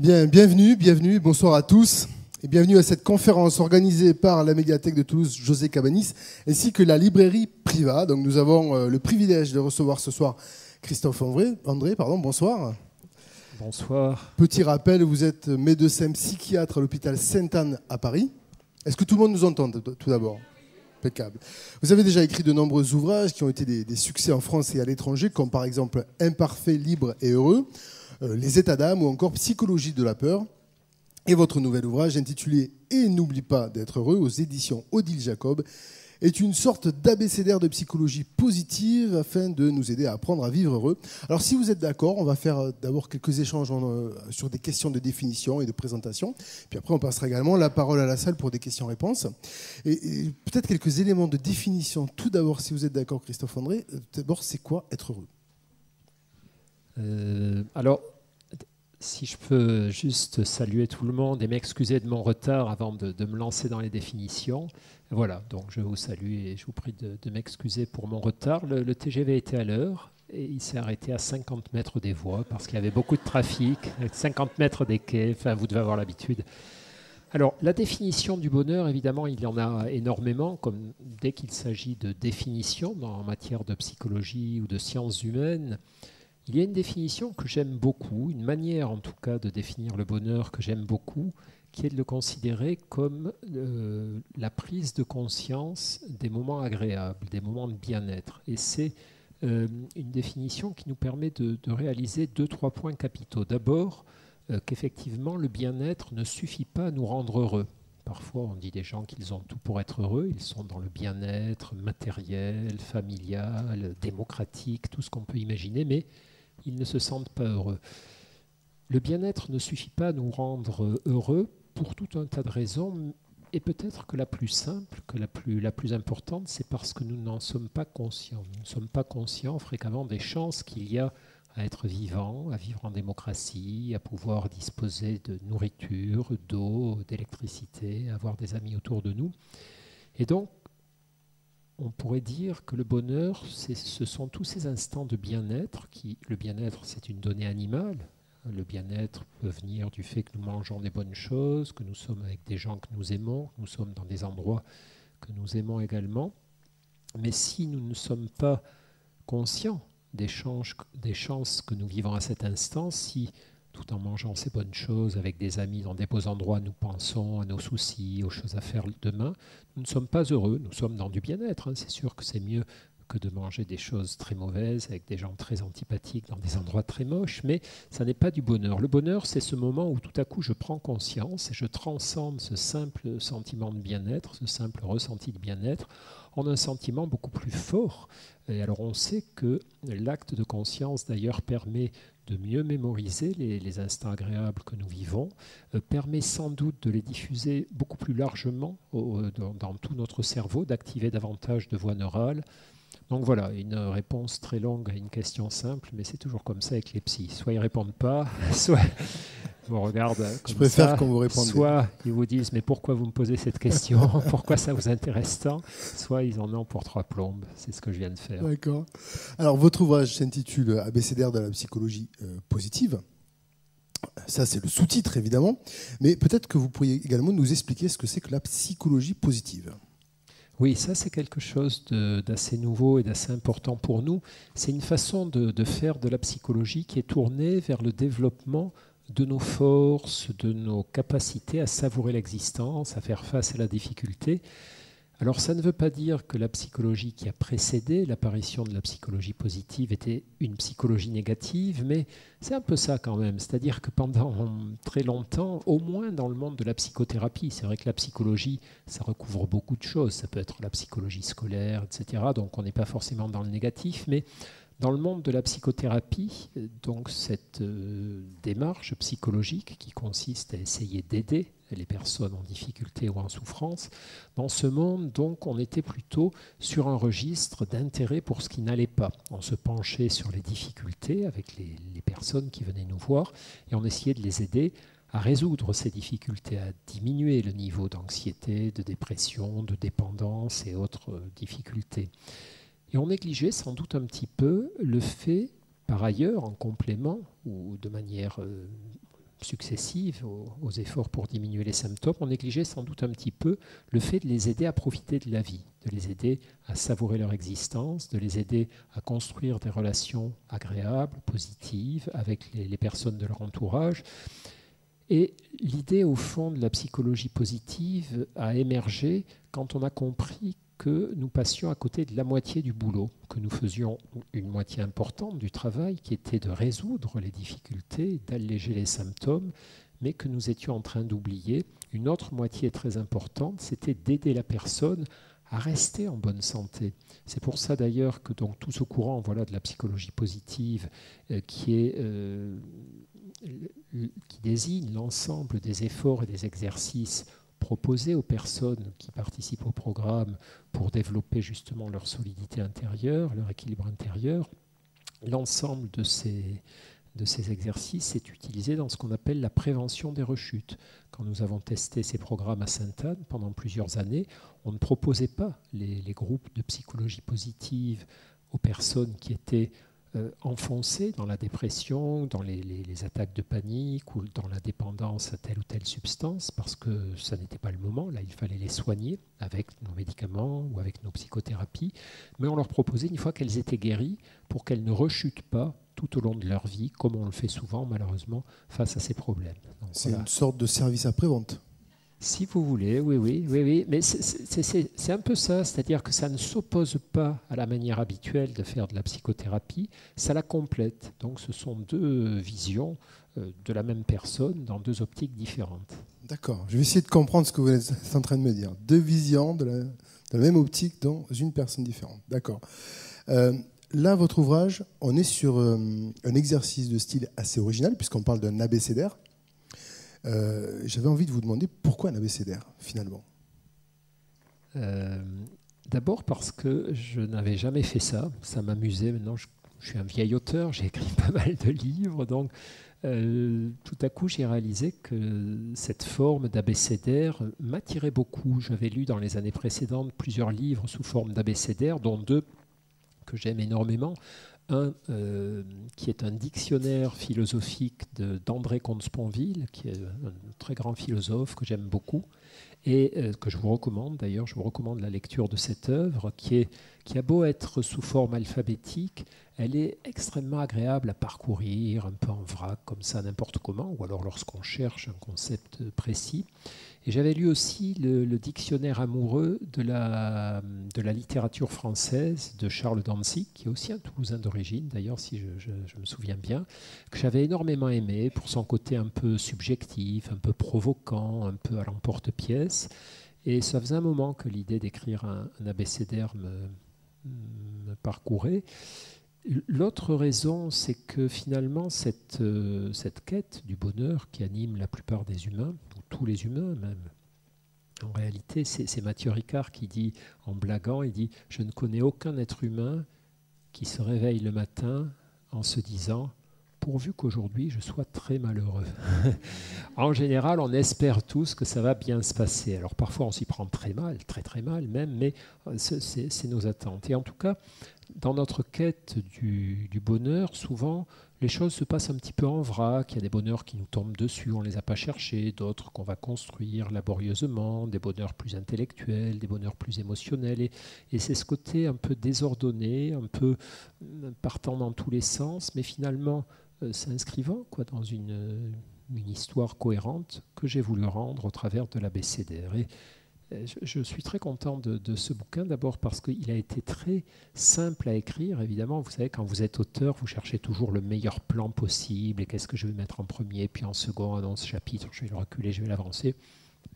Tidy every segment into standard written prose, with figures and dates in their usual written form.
Bien, bienvenue, bonsoir à tous et bienvenue à cette conférence organisée par la médiathèque de Toulouse José Cabanis ainsi que la librairie Priva. Donc nous avons le privilège de recevoir ce soir Christophe André, bonsoir. Bonsoir. Petit rappel, vous êtes médecin psychiatre à l'hôpital Sainte-Anne à Paris. Est-ce que tout le monde nous entend tout d'abord ? Impeccable. Vous avez déjà écrit de nombreux ouvrages qui ont été des succès en France et à l'étranger, comme par exemple Imparfait, libre et heureux, Les états d'âme ou encore Psychologie de la peur. Et votre nouvel ouvrage intitulé Et n'oublie pas d'être heureux aux éditions Odile Jacob est une sorte d'abécédaire de psychologie positive afin de nous aider à apprendre à vivre heureux. Alors si vous êtes d'accord, on va faire d'abord quelques échanges sur des questions de définition et de présentation. Puis après, on passera également la parole à la salle pour des questions-réponses. Et peut-être quelques éléments de définition. Tout d'abord, si vous êtes d'accord, Christophe André, d'abord, c'est quoi être heureux ? Alors, si je peux juste saluer tout le monde et m'excuser de mon retard avant de me lancer dans les définitions. Voilà, donc je vous salue et je vous prie de m'excuser pour mon retard. Le TGV était à l'heure et il s'est arrêté à 50 mètres des voies parce qu'il y avait beaucoup de trafic, 50 mètres des quais, enfin vous devez avoir l'habitude. Alors, la définition du bonheur, évidemment, il y en a énormément, comme dès qu'il s'agit de définition en matière de psychologie ou de sciences humaines. Il y a une définition que j'aime beaucoup, une manière en tout cas de définir le bonheur que j'aime beaucoup, qui est de le considérer comme la prise de conscience des moments agréables, des moments de bien-être. Et c'est une définition qui nous permet de réaliser 2-3 points capitaux. D'abord, qu'effectivement, le bien-être ne suffit pas à nous rendre heureux. Parfois, on dit des gens qu'ils ont tout pour être heureux. Ils sont dans le bien-être matériel, familial, démocratique, tout ce qu'on peut imaginer, mais ils ne se sentent pas heureux. Le bien-être ne suffit pas à nous rendre heureux pour tout un tas de raisons, et peut-être que la plus simple, que la plus importante, c'est parce que nous n'en sommes pas conscients. Nous ne sommes pas conscients fréquemment des chances qu'il y a à être vivant, à vivre en démocratie, à pouvoir disposer de nourriture, d'eau, d'électricité, avoir des amis autour de nous. Et donc, on pourrait dire que le bonheur, ce sont tous ces instants de bien-être. Le bien-être, c'est une donnée animale. Le bien-être peut venir du fait que nous mangeons des bonnes choses, que nous sommes avec des gens que nous aimons, que nous sommes dans des endroits que nous aimons également. Mais si nous ne sommes pas conscients des chances que nous vivons à cet instant, si tout en mangeant ces bonnes choses avec des amis dans des beaux endroits, nous pensons à nos soucis, aux choses à faire demain, nous ne sommes pas heureux, nous sommes dans du bien-être. C'est sûr que c'est mieux que de manger des choses très mauvaises avec des gens très antipathiques dans des endroits très moches, mais ça n'est pas du bonheur. Le bonheur, c'est ce moment où tout à coup je prends conscience et je transcende ce simple sentiment de bien-être, ce simple ressenti de bien-être, en un sentiment beaucoup plus fort. Et alors on sait que l'acte de conscience d'ailleurs permet de mieux mémoriser les instants agréables que nous vivons, permet sans doute de les diffuser beaucoup plus largement dans tout notre cerveau, d'activer davantage de voies neurales. Donc voilà, une réponse très longue à une question simple, mais c'est toujours comme ça avec les psys. Soit ils ne répondent pas, soit ils vous regardent comme ça. Je préfère qu'on vous réponde. Soit ils vous disent « mais pourquoi vous me posez cette question ? Pourquoi ça vous intéresse tant ?» Soit ils en ont pour 3 plombes. C'est ce que je viens de faire. D'accord. Alors, votre ouvrage s'intitule Abécédaire de la psychologie positive. Ça, c'est le sous-titre, évidemment. Mais peut-être que vous pourriez également nous expliquer ce que c'est que la psychologie positive. Oui, ça c'est quelque chose d'assez nouveau et d'assez important pour nous. C'est une façon de faire de la psychologie qui est tournée vers le développement de nos forces, de nos capacités à savourer l'existence, à faire face à la difficulté. Alors ça ne veut pas dire que la psychologie qui a précédé l'apparition de la psychologie positive était une psychologie négative, mais c'est un peu ça quand même. C'est-à-dire que pendant très longtemps, au moins dans le monde de la psychothérapie, c'est vrai que la psychologie, ça recouvre beaucoup de choses. Ça peut être la psychologie scolaire, etc. Donc on n'est pas forcément dans le négatif, mais dans le monde de la psychothérapie, donc cette démarche psychologique qui consiste à essayer d'aider les personnes en difficulté ou en souffrance, dans ce monde, donc, on était plutôt sur un registre d'intérêt pour ce qui n'allait pas. On se penchait sur les difficultés avec les personnes qui venaient nous voir et on essayait de les aider à résoudre ces difficultés, à diminuer le niveau d'anxiété, de dépression, de dépendance et autres difficultés. Et on négligeait sans doute un petit peu le fait, par ailleurs, en complément ou de manière successives aux efforts pour diminuer les symptômes, on négligeait sans doute un petit peu le fait de les aider à profiter de la vie, de les aider à savourer leur existence, de les aider à construire des relations agréables, positives avec les personnes de leur entourage. Et l'idée, au fond, de la psychologie positive a émergé quand on a compris que nous passions à côté de la moitié du boulot, que nous faisions une moitié importante du travail qui était de résoudre les difficultés, d'alléger les symptômes, mais que nous étions en train d'oublier. Une autre moitié très importante, c'était d'aider la personne à rester en bonne santé. C'est pour ça d'ailleurs que donc, tout ce courant de la psychologie positive qui désigne l'ensemble des efforts et des exercices proposés aux personnes qui participent au programme pour développer justement leur solidité intérieure, leur équilibre intérieur. L'ensemble de ces exercices est utilisé dans ce qu'on appelle la prévention des rechutes. Quand nous avons testé ces programmes à Sainte-Anne pendant plusieurs années, on ne proposait pas les groupes de psychologie positive aux personnes qui étaient enfoncés dans la dépression, dans les attaques de panique ou dans la dépendance à telle ou telle substance, parce que ça n'était pas le moment. Là, il fallait les soigner avec nos médicaments ou avec nos psychothérapies. Mais on leur proposait, une fois qu'elles étaient guéries, pour qu'elles ne rechutent pas tout au long de leur vie, comme on le fait souvent, malheureusement, face à ces problèmes. C'est une sorte de service après-vente. Si vous voulez, oui. Mais c'est un peu ça, c'est-à-dire que ça ne s'oppose pas à la manière habituelle de faire de la psychothérapie, ça la complète. Donc ce sont deux visions de la même personne dans deux optiques différentes. D'accord, je vais essayer de comprendre ce que vous êtes en train de me dire. Deux visions de la même optique dans une personne différente. D'accord. Là, votre ouvrage, on est sur un exercice de style assez original, puisqu'on parle d'un abécédaire. J'avais envie de vous demander pourquoi un abécédaire, finalement. D'abord parce que je n'avais jamais fait ça. Ça m'amusait. Maintenant, je suis un vieil auteur, j'ai écrit pas mal de livres. Donc, tout à coup, j'ai réalisé que cette forme d'abécédaire m'attirait beaucoup. J'avais lu dans les années précédentes plusieurs livres sous forme d'abécédaire, dont deux que j'aime énormément. Un qui est un dictionnaire philosophique d'André Comte-Sponville, qui est un très grand philosophe que j'aime beaucoup, et que je vous recommande d'ailleurs. Je vous recommande la lecture de cette œuvre qui a beau être sous forme alphabétique, elle est extrêmement agréable à parcourir, un peu en vrac, comme ça, n'importe comment, ou alors lorsqu'on cherche un concept précis. Et j'avais lu aussi le dictionnaire amoureux de la littérature française de Charles Dantzig, qui est aussi un Toulousain d'origine, d'ailleurs, si je me souviens bien, que j'avais énormément aimé pour son côté un peu subjectif, un peu provoquant, un peu à l'emporte-pièce. Et ça faisait un moment que l'idée d'écrire un abécédaire me parcourait. L'autre raison, c'est que finalement, cette quête du bonheur qui anime la plupart des humains, ou tous les humains même, en réalité, c'est Mathieu Ricard qui dit, en blaguant, il dit « Je ne connais aucun être humain qui se réveille le matin en se disant « Pourvu qu'aujourd'hui, je sois très malheureux. » En général, on espère tous que ça va bien se passer. Alors parfois, on s'y prend très mal, très très mal même, mais c'est nos attentes. Et en tout cas, dans notre quête du bonheur, souvent, les choses se passent un petit peu en vrac. Il y a des bonheurs qui nous tombent dessus, on ne les a pas cherchés, d'autres qu'on va construire laborieusement, des bonheurs plus intellectuels, des bonheurs plus émotionnels. Et c'est ce côté un peu désordonné, un peu partant dans tous les sens, mais finalement s'inscrivant dans une histoire cohérente que j'ai voulu rendre au travers de l'abécédaire. Et je suis très content de ce bouquin, d'abord parce qu'il a été très simple à écrire. Évidemment, vous savez, quand vous êtes auteur, vous cherchez toujours le meilleur plan possible. Et qu'est-ce que je vais mettre en premier, puis en second, dans ce chapitre, je vais le reculer, je vais l'avancer.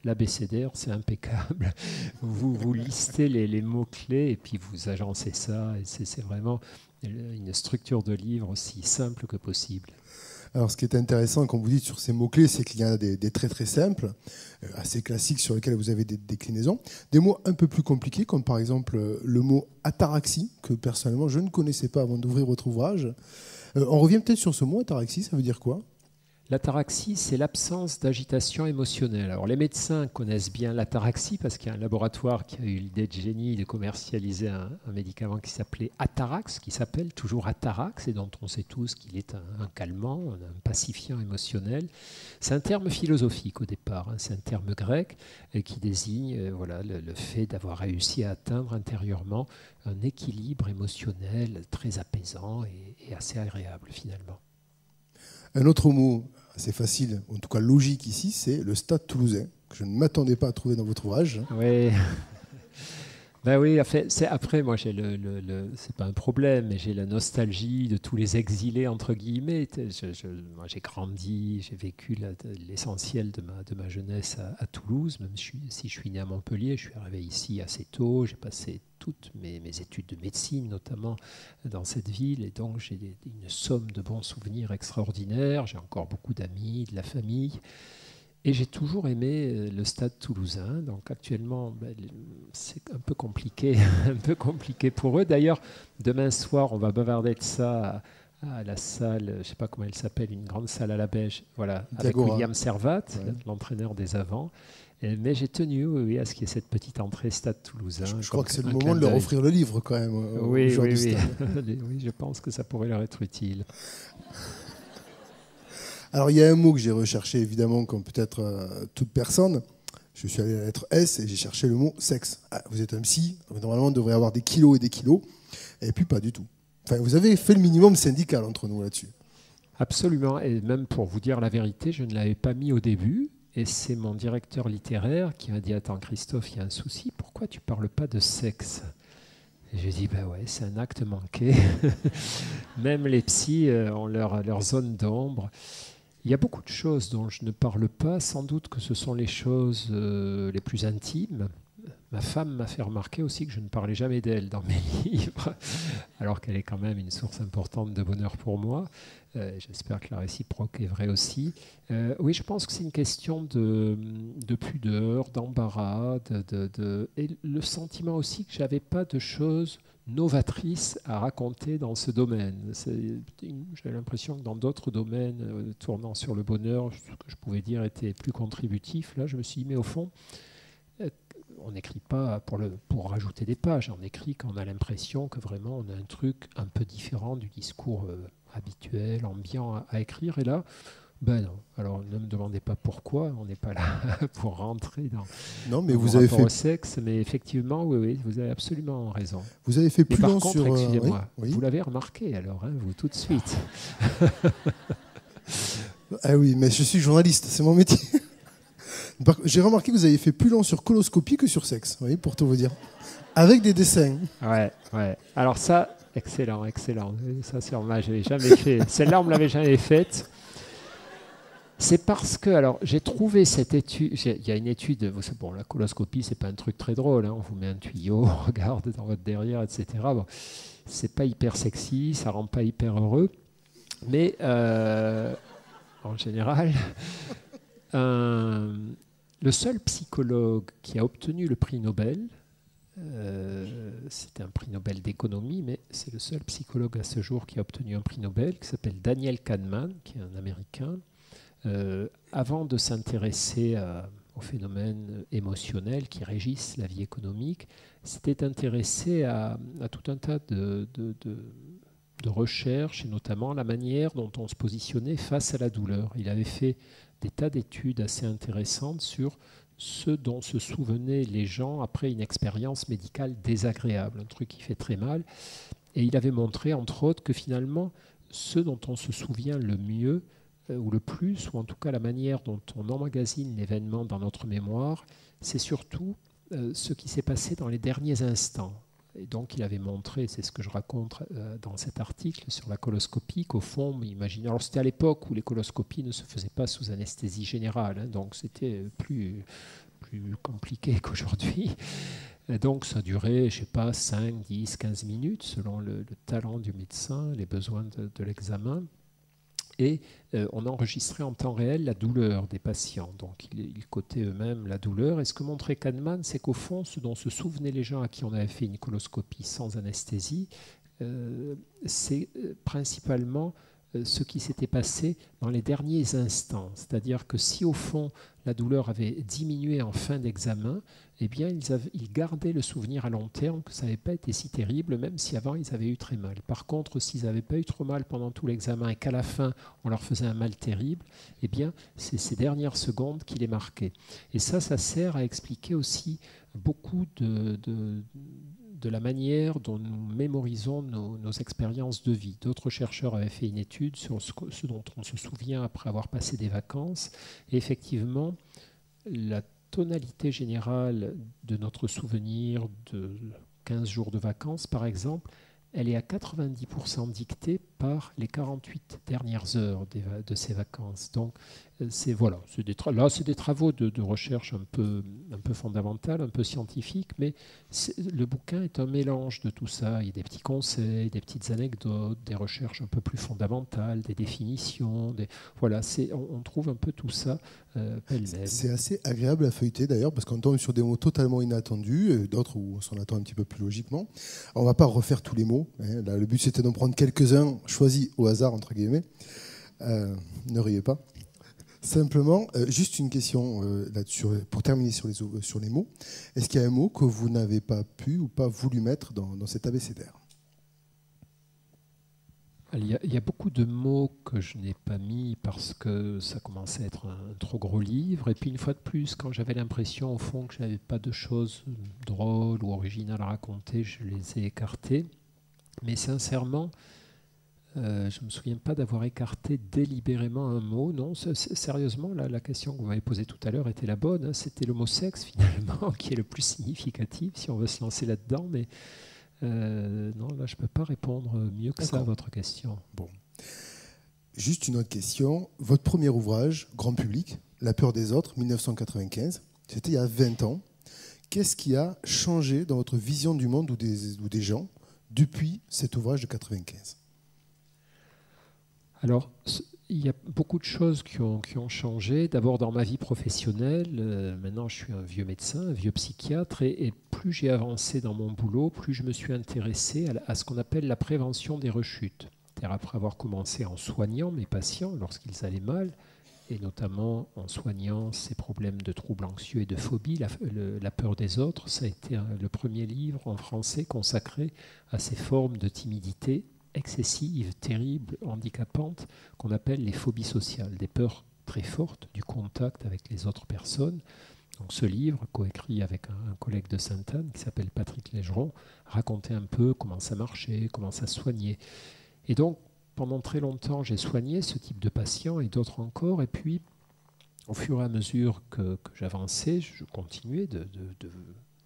L'abécédaire, c'est impeccable. Vous listez les mots-clés et puis vous agencez ça. Et c'est vraiment une structure de livre aussi simple que possible. Alors, ce qui est intéressant, comme vous dites, sur ces mots-clés, c'est qu'il y en a des très très simples, assez classiques, sur lesquels vous avez des déclinaisons. Des mots un peu plus compliqués, comme par exemple le mot ataraxie, que personnellement je ne connaissais pas avant d'ouvrir votre ouvrage. On revient peut-être sur ce mot, ataraxie, ça veut dire quoi ? L'ataraxie, c'est l'absence d'agitation émotionnelle. Alors, les médecins connaissent bien l'ataraxie parce qu'il y a un laboratoire qui a eu l'idée de génie de commercialiser un médicament qui s'appelait Atarax, qui s'appelle toujours Atarax et dont on sait tous qu'il est un calmant, un pacifiant émotionnel. C'est un terme philosophique au départ, hein, c'est un terme grec qui désigne voilà, le fait d'avoir réussi à atteindre intérieurement un équilibre émotionnel très apaisant et assez agréable finalement. Un autre mot assez facile, en tout cas logique ici, c'est le Stade Toulousain, que je ne m'attendais pas à trouver dans votre ouvrage. Oui, ben oui, après moi, c'est pas un problème, mais j'ai la nostalgie de tous les exilés, entre guillemets. Moi, j'ai grandi, j'ai vécu l'essentiel de ma jeunesse à Toulouse, même si je suis né à Montpellier, je suis arrivé ici assez tôt, j'ai passé toutes mes études de médecine, notamment dans cette ville, et donc j'ai une somme de bons souvenirs extraordinaires, j'ai encore beaucoup d'amis, de la famille. Et j'ai toujours aimé le Stade Toulousain. Donc actuellement, c'est un peu compliqué, un peu compliqué pour eux. D'ailleurs, demain soir, on va bavarder de ça à la salle, je ne sais pas comment elle s'appelle, une grande salle à la Beige, voilà, avec William Servat, ouais, l'entraîneur des avants. Mais j'ai tenu oui, à ce qu'il y ait cette petite entrée Stade Toulousain. Je crois que c'est le moment de leur offrir le livre quand même. Oui, oui, oui. Oui, je pense que ça pourrait leur être utile. Alors, il y a un mot que j'ai recherché, évidemment, comme peut-être toute personne. Je suis allé à la lettre S et j'ai cherché le mot sexe. Ah, vous êtes un psy, donc normalement, on devrait avoir des kilos et des kilos. Et puis, pas du tout. Enfin, vous avez fait le minimum syndical entre nous là-dessus. Absolument. Et même pour vous dire la vérité, je ne l'avais pas mis au début. Et c'est mon directeur littéraire qui m'a dit « Attends, Christophe, il y a un souci. Pourquoi tu ne parles pas de sexe ?» Et j'ai dit, ouais, c'est un acte manqué. Même les psys ont leur zone d'ombre. Il y a beaucoup de choses dont je ne parle pas. Sans doute que ce sont les choses les plus intimes. Ma femme m'a fait remarquer aussi que je ne parlais jamais d'elle dans mes livres, alors qu'elle est quand même une source importante de bonheur pour moi. J'espère que la réciproque est vraie aussi. Oui, je pense que c'est une question de pudeur, d'embarras, et le sentiment aussi que je n'avais pas de choses novatrices à raconter dans ce domaine. J'ai l'impression que dans d'autres domaines tournant sur le bonheur, ce que je pouvais dire était plus contributif. Là, je me suis dit, mais au fond, on n'écrit pas pour rajouter des pages, on écrit quand on a l'impression que vraiment on a un truc un peu différent du discours habituel, ambiant à écrire. Et là, ben non. Alors ne me demandez pas pourquoi, on n'est pas là pour rentrer dans vous avez fait au sexe, mais effectivement, oui, vous avez absolument raison. Vous avez fait plus long sur... excusez-moi, oui. Vous l'avez remarqué alors, hein, vous tout de suite. Ah oui, mais je suis journaliste, c'est mon métier. J'ai remarqué que vous avez fait plus long sur coloscopie que sur sexe, oui, pour tout vous dire. Avec des dessins. Ouais. Alors ça, excellent. Ça, je l'ai jamais fait. Celle-là, on me l'avait jamais faite. C'est parce que, alors, j'ai trouvé cette étude. Il y a une étude. Bon, la coloscopie, c'est pas un truc très drôle. Hein, on vous met un tuyau, on regarde dans votre derrière, etc. Bon, c'est pas hyper sexy, ça rend pas hyper heureux. Mais en général. Le seul psychologue qui a obtenu le prix Nobel, c'était un prix Nobel d'économie, mais c'est le seul psychologue à ce jour qui a obtenu un prix Nobel, qui s'appelle Daniel Kahneman, qui est un Américain, avant de s'intéresser aux phénomènes émotionnels qui régissent la vie économique, s'était intéressé à tout un tas de recherches, et notamment la manière dont on se positionnait face à la douleur. Il avait fait des tas d'études assez intéressantes sur ce dont se souvenaient les gens après une expérience médicale désagréable, un truc qui fait très mal. Et il avait montré, entre autres, que finalement, ce dont on se souvient le mieux, ou le plus, ou en tout cas la manière dont on emmagasine l'événement dans notre mémoire, c'est surtout ce qui s'est passé dans les derniers instants. Et donc il avait montré, c'est ce que je raconte dans cet article sur la coloscopie, qu'au fond, imaginez, alors c'était à l'époque où les coloscopies ne se faisaient pas sous anesthésie générale, hein, donc c'était plus compliqué qu'aujourd'hui. Et donc ça durait, je ne sais pas, 5, 10, 15 minutes, selon le talent du médecin, les besoins de l'examen. Et on enregistrait en temps réel la douleur des patients. Donc ils cotaient eux-mêmes la douleur. Et ce que montrait Kahneman, c'est qu'au fond, ce dont se souvenaient les gens à qui on avait fait une coloscopie sans anesthésie, c'est principalement ce qui s'était passé dans les derniers instants. C'est-à-dire que si au fond la douleur avait diminué en fin d'examen, eh bien ils gardaient le souvenir à long terme que ça n'avait pas été si terrible, même si avant ils avaient eu très mal. Par contre, s'ils n'avaient pas eu trop mal pendant tout l'examen et qu'à la fin on leur faisait un mal terrible, eh bien c'est ces dernières secondes qui les marquaient. Et ça sert à expliquer aussi beaucoup de la manière dont nous mémorisons nos expériences de vie. D'autres chercheurs avaient fait une étude sur ce dont on se souvient après avoir passé des vacances. Et effectivement, la tonalité générale de notre souvenir de 15 jours de vacances, par exemple, elle est à 90% dictée par les 48 dernières heures de ces vacances. Donc, c'est des travaux de recherche un peu fondamentaux, un peu scientifiques, mais le bouquin est un mélange de tout ça. Il y a des petits conseils, des petites anecdotes, des recherches un peu plus fondamentales, des définitions. On trouve un peu tout ça pêle-mêle. C'est assez agréable à feuilleter d'ailleurs, parce qu'on tombe sur des mots totalement inattendus, d'autres où on s'en attend un petit peu plus logiquement. On ne va pas refaire tous les mots. Hein. Là, le but, c'était d'en prendre quelques-uns choisis au hasard, entre guillemets. Ne riez pas. Simplement, juste une question pour terminer sur les mots. Est-ce qu'il y a un mot que vous n'avez pas pu ou pas voulu mettre dans cet abécédaire ? Il y a beaucoup de mots que je n'ai pas mis parce que ça commençait à être un trop gros livre. Et puis une fois de plus, quand j'avais l'impression au fond que je n'avais pas de choses drôles ou originales à raconter, je les ai écartés. Mais sincèrement, je ne me souviens pas d'avoir écarté délibérément un mot. Non, sérieusement, la question que vous m'avez posée tout à l'heure était la bonne. Hein. C'était le mot sexe, finalement, qui est le plus significatif, si on veut se lancer là-dedans. Mais non, là, je ne peux pas répondre mieux que ça à votre question. Bon. Juste une autre question. Votre premier ouvrage, grand public, La peur des autres, 1995, c'était il y a 20 ans. Qu'est-ce qui a changé dans votre vision du monde ou des gens depuis cet ouvrage de 95 ? Alors, il y a beaucoup de choses qui ont changé. D'abord, dans ma vie professionnelle, maintenant je suis un vieux médecin, un vieux psychiatre, et plus j'ai avancé dans mon boulot, plus je me suis intéressé à ce qu'on appelle la prévention des rechutes. C'est-à-dire après avoir commencé en soignant mes patients lorsqu'ils allaient mal, et notamment en soignant ces problèmes de troubles anxieux et de phobie, la peur des autres, ça a été le premier livre en français consacré à ces formes de timidité excessives, terribles, handicapantes, qu'on appelle les phobies sociales, des peurs très fortes du contact avec les autres personnes. Donc ce livre, coécrit avec un collègue de Sainte-Anne qui s'appelle Patrick Légeron, racontait un peu comment ça marchait, comment ça se soignait. Et donc, pendant très longtemps, j'ai soigné ce type de patients et d'autres encore. Et puis, au fur et à mesure que j'avançais, je continuais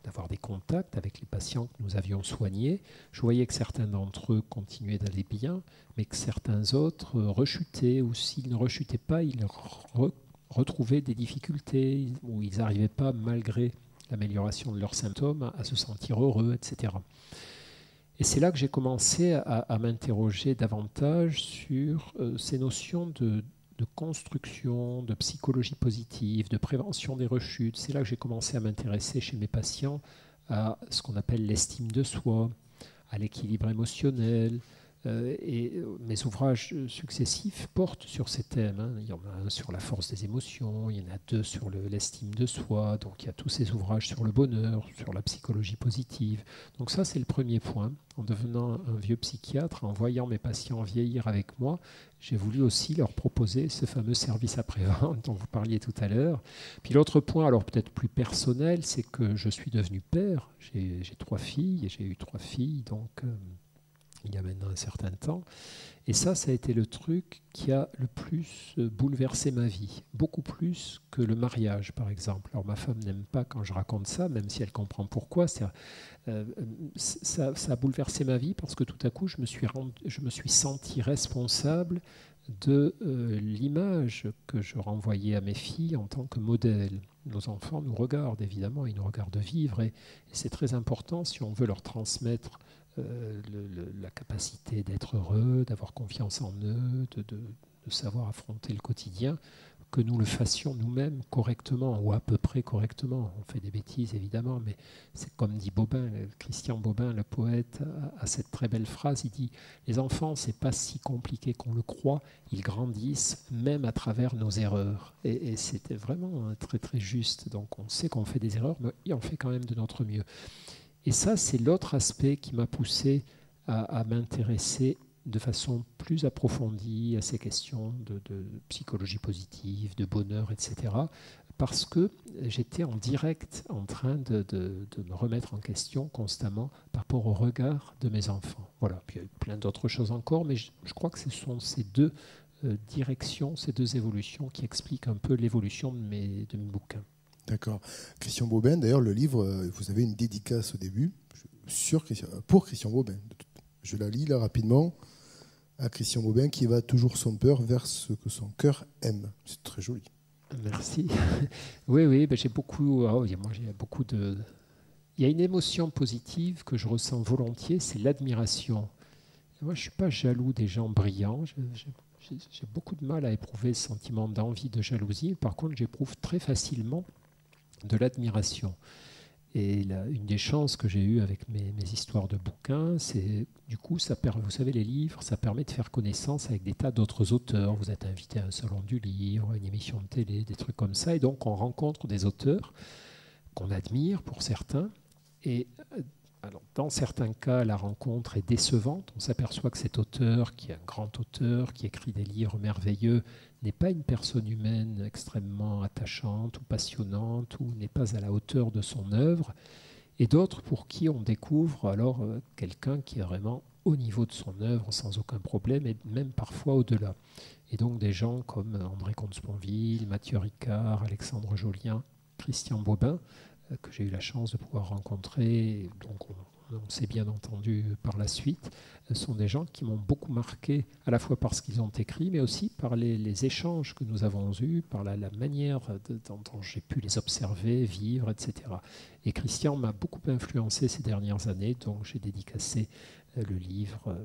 d'avoir des contacts avec les patients que nous avions soignés. Je voyais que certains d'entre eux continuaient d'aller bien, mais que certains autres rechutaient, ou s'ils ne rechutaient pas, ils retrouvaient des difficultés, ou ils n'arrivaient pas, malgré l'amélioration de leurs symptômes, à se sentir heureux, etc. Et c'est là que j'ai commencé à m'interroger davantage sur ces notions de construction, de psychologie positive, de prévention des rechutes. C'est là que j'ai commencé à m'intéresser chez mes patients à ce qu'on appelle l'estime de soi, à l'équilibre émotionnel. Et mes ouvrages successifs portent sur ces thèmes. Hein. Il y en a un sur la force des émotions, il y en a deux sur l'estime de soi, donc il y a tous ces ouvrages sur le bonheur, sur la psychologie positive. Donc ça, c'est le premier point. En devenant un vieux psychiatre, en voyant mes patients vieillir avec moi, j'ai voulu aussi leur proposer ce fameux service après-vente dont vous parliez tout à l'heure. Puis l'autre point, alors peut-être plus personnel, c'est que je suis devenu père. J'ai 3 filles, et j'ai eu 3 filles, donc il y a maintenant un certain temps. Et ça a été le truc qui a le plus bouleversé ma vie, beaucoup plus que le mariage, par exemple. Alors ma femme n'aime pas quand je raconte ça, même si elle comprend pourquoi. Ça a bouleversé ma vie parce que tout à coup, je me suis senti responsable de l'image que je renvoyais à mes filles en tant que modèle. Nos enfants nous regardent, évidemment, ils nous regardent vivre, et c'est très important si on veut leur transmettre la capacité d'être heureux, d'avoir confiance en eux, de savoir affronter le quotidien, que nous le fassions nous-mêmes correctement, ou à peu près correctement. On fait des bêtises, évidemment, mais c'est comme dit Bobin, Christian Bobin, le poète, a cette très belle phrase, il dit « Les enfants, c'est pas si compliqué qu'on le croit, ils grandissent même à travers nos erreurs. » Et c'était vraiment très très juste. Donc on sait qu'on fait des erreurs, mais on fait quand même de notre mieux. Et ça, c'est l'autre aspect qui m'a poussé à m'intéresser de façon plus approfondie à ces questions de psychologie positive, de bonheur, etc. Parce que j'étais en direct en train de me remettre en question constamment par rapport au regard de mes enfants. Voilà. Puis il y a eu plein d'autres choses encore, mais je crois que ce sont ces deux directions, ces deux évolutions qui expliquent un peu l'évolution de mes bouquins. D'accord. Christian Bobin, d'ailleurs, le livre, vous avez une dédicace au début pour Christian Bobin. Je la lis là rapidement. À Christian Bobin qui va toujours son peur vers ce que son cœur aime. C'est très joli. Merci. Oui, ben j'ai beaucoup. Moi, j'ai beaucoup de. Il y a une émotion positive que je ressens volontiers, c'est l'admiration. Et moi, je suis pas jaloux des gens brillants. J'ai beaucoup de mal à éprouver ce sentiment d'envie, de jalousie. Par contre, j'éprouve très facilement de l'admiration. Et une des chances que j'ai eues avec mes histoires de bouquins, c'est du coup, vous savez, les livres, ça permet de faire connaissance avec des tas d'autres auteurs. Vous êtes invité à un salon du livre, une émission de télé, des trucs comme ça. Et donc, on rencontre des auteurs qu'on admire pour certains. Et alors, dans certains cas, la rencontre est décevante. On s'aperçoit que cet auteur, qui est un grand auteur, qui écrit des livres merveilleux, n'est pas une personne humaine extrêmement attachante ou passionnante, ou n'est pas à la hauteur de son œuvre. Et d'autres pour qui on découvre alors quelqu'un qui est vraiment au niveau de son œuvre, sans aucun problème, et même parfois au-delà. Et donc des gens comme André Comte-Sponville, Mathieu Ricard, Alexandre Jolien, Christian Bobin, que j'ai eu la chance de pouvoir rencontrer, donc on s'est bien entendu par la suite, sont des gens qui m'ont beaucoup marqué, à la fois par ce qu'ils ont écrit, mais aussi par les échanges que nous avons eus, par la manière dont j'ai pu les observer, vivre, etc. Et Christian m'a beaucoup influencé ces dernières années, donc j'ai dédicacé le livre,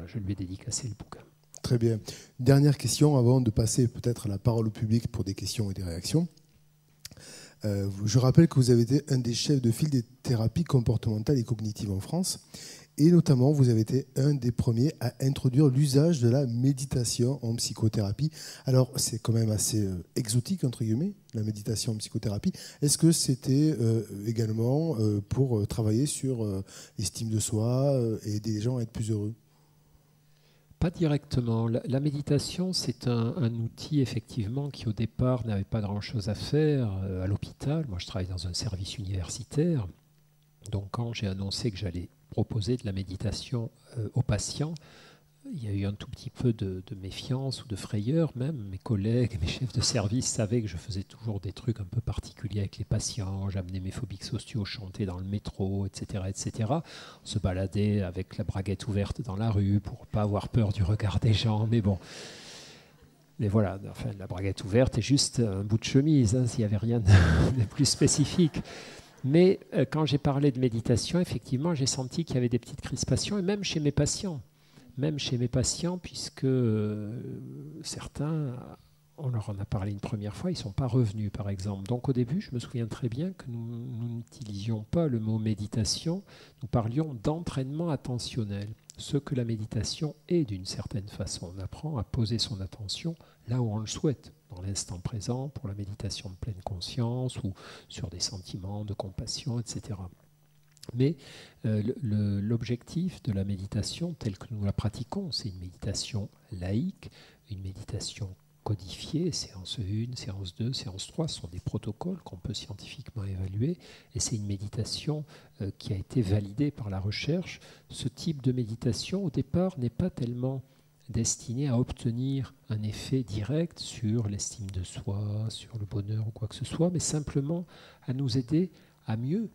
je lui ai dédicacé le bouquin. Très bien. Dernière question avant de passer peut-être la parole au public pour des questions et des réactions. Je rappelle que vous avez été un des chefs de file des thérapies comportementales et cognitives en France. Et notamment, vous avez été un des premiers à introduire l'usage de la méditation en psychothérapie. Alors, c'est quand même assez exotique, entre guillemets, la méditation en psychothérapie. Est-ce que c'était également pour travailler sur l'estime de soi et aider les gens à être plus heureux ? Pas directement. La méditation, c'est un outil, effectivement, qui au départ n'avait pas grand-chose à faire à l'hôpital. Moi, je travaille dans un service universitaire. Donc, quand j'ai annoncé que j'allais proposer de la méditation aux patients, il y a eu un tout petit peu de méfiance ou de frayeur même. Mes collègues, mes chefs de service savaient que je faisais toujours des trucs un peu particuliers avec les patients. J'amenais mes phobiques sociaux chanter dans le métro, etc., etc. On se baladait avec la braguette ouverte dans la rue pour ne pas avoir peur du regard des gens. Mais bon, mais voilà, enfin, la braguette ouverte est juste un bout de chemise, hein, s'il n'y avait rien de plus spécifique. Mais quand j'ai parlé de méditation, effectivement, j'ai senti qu'il y avait des petites crispations, et même chez mes patients. Puisque certains, on leur en a parlé une première fois, ils ne sont pas revenus, par exemple. Donc au début, je me souviens très bien que nous n'utilisions pas le mot méditation, nous parlions d'entraînement attentionnel. Ce que la méditation est d'une certaine façon. On apprend à poser son attention là où on le souhaite, dans l'instant présent, pour la méditation de pleine conscience, ou sur des sentiments de compassion, etc. Mais l'objectif de la méditation telle que nous la pratiquons, c'est une méditation laïque, une méditation codifiée, séance 1, séance 2, séance 3, ce sont des protocoles qu'on peut scientifiquement évaluer, et c'est une méditation qui a été validée par la recherche. Ce type de méditation, au départ, n'est pas tellement destiné à obtenir un effet direct sur l'estime de soi, sur le bonheur ou quoi que ce soit, mais simplement à nous aider à mieux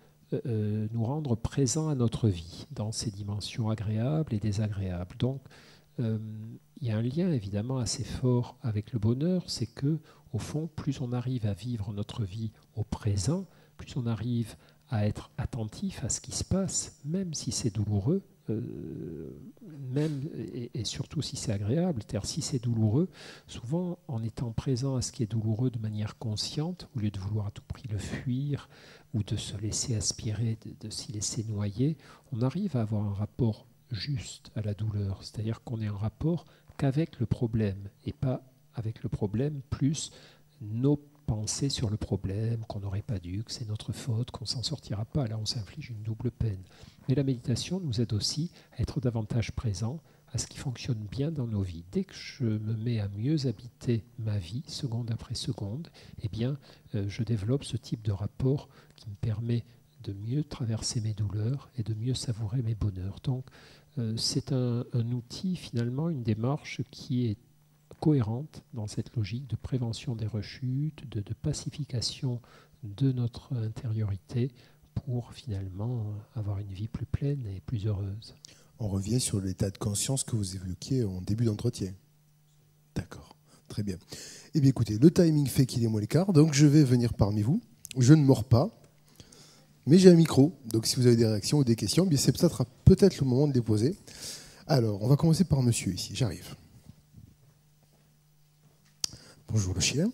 nous rendre présents à notre vie, dans ses dimensions agréables et désagréables. Donc, il y a un lien évidemment assez fort avec le bonheur, c'est que, au fond, plus on arrive à vivre notre vie au présent, plus on arrive à être attentif à ce qui se passe, même si c'est douloureux, même et surtout si c'est agréable, c'est-à-dire si c'est douloureux, souvent en étant présent à ce qui est douloureux de manière consciente, au lieu de vouloir à tout prix le fuir ou de se laisser aspirer, de s'y laisser noyer, on arrive à avoir un rapport juste à la douleur, c'est-à-dire qu'on est en rapport qu'avec le problème et pas avec le problème plus nos pensées sur le problème, qu'on n'aurait pas dû, que c'est notre faute, qu'on s'en sortira pas. Là, on s'inflige une double peine. Mais la méditation nous aide aussi à être davantage présent à ce qui fonctionne bien dans nos vies. Dès que je me mets à mieux habiter ma vie, seconde après seconde, eh bien, je développe ce type de rapport qui me permet de mieux traverser mes douleurs et de mieux savourer mes bonheurs. Donc, c'est un outil, finalement, une démarche qui est cohérente dans cette logique de prévention des rechutes, de pacification de notre intériorité pour finalement avoir une vie plus pleine et plus heureuse. On revient sur l'état de conscience que vous évoquiez en début d'entretien. D'accord, très bien. Eh bien écoutez, le timing fait qu'il est moins l'écart, donc je vais venir parmi vous. Je ne mords pas, mais j'ai un micro, donc si vous avez des réactions ou des questions, bien c'est peut-être le moment de les poser. Alors, on va commencer par monsieur ici, j'arrive. Bonjour le chien.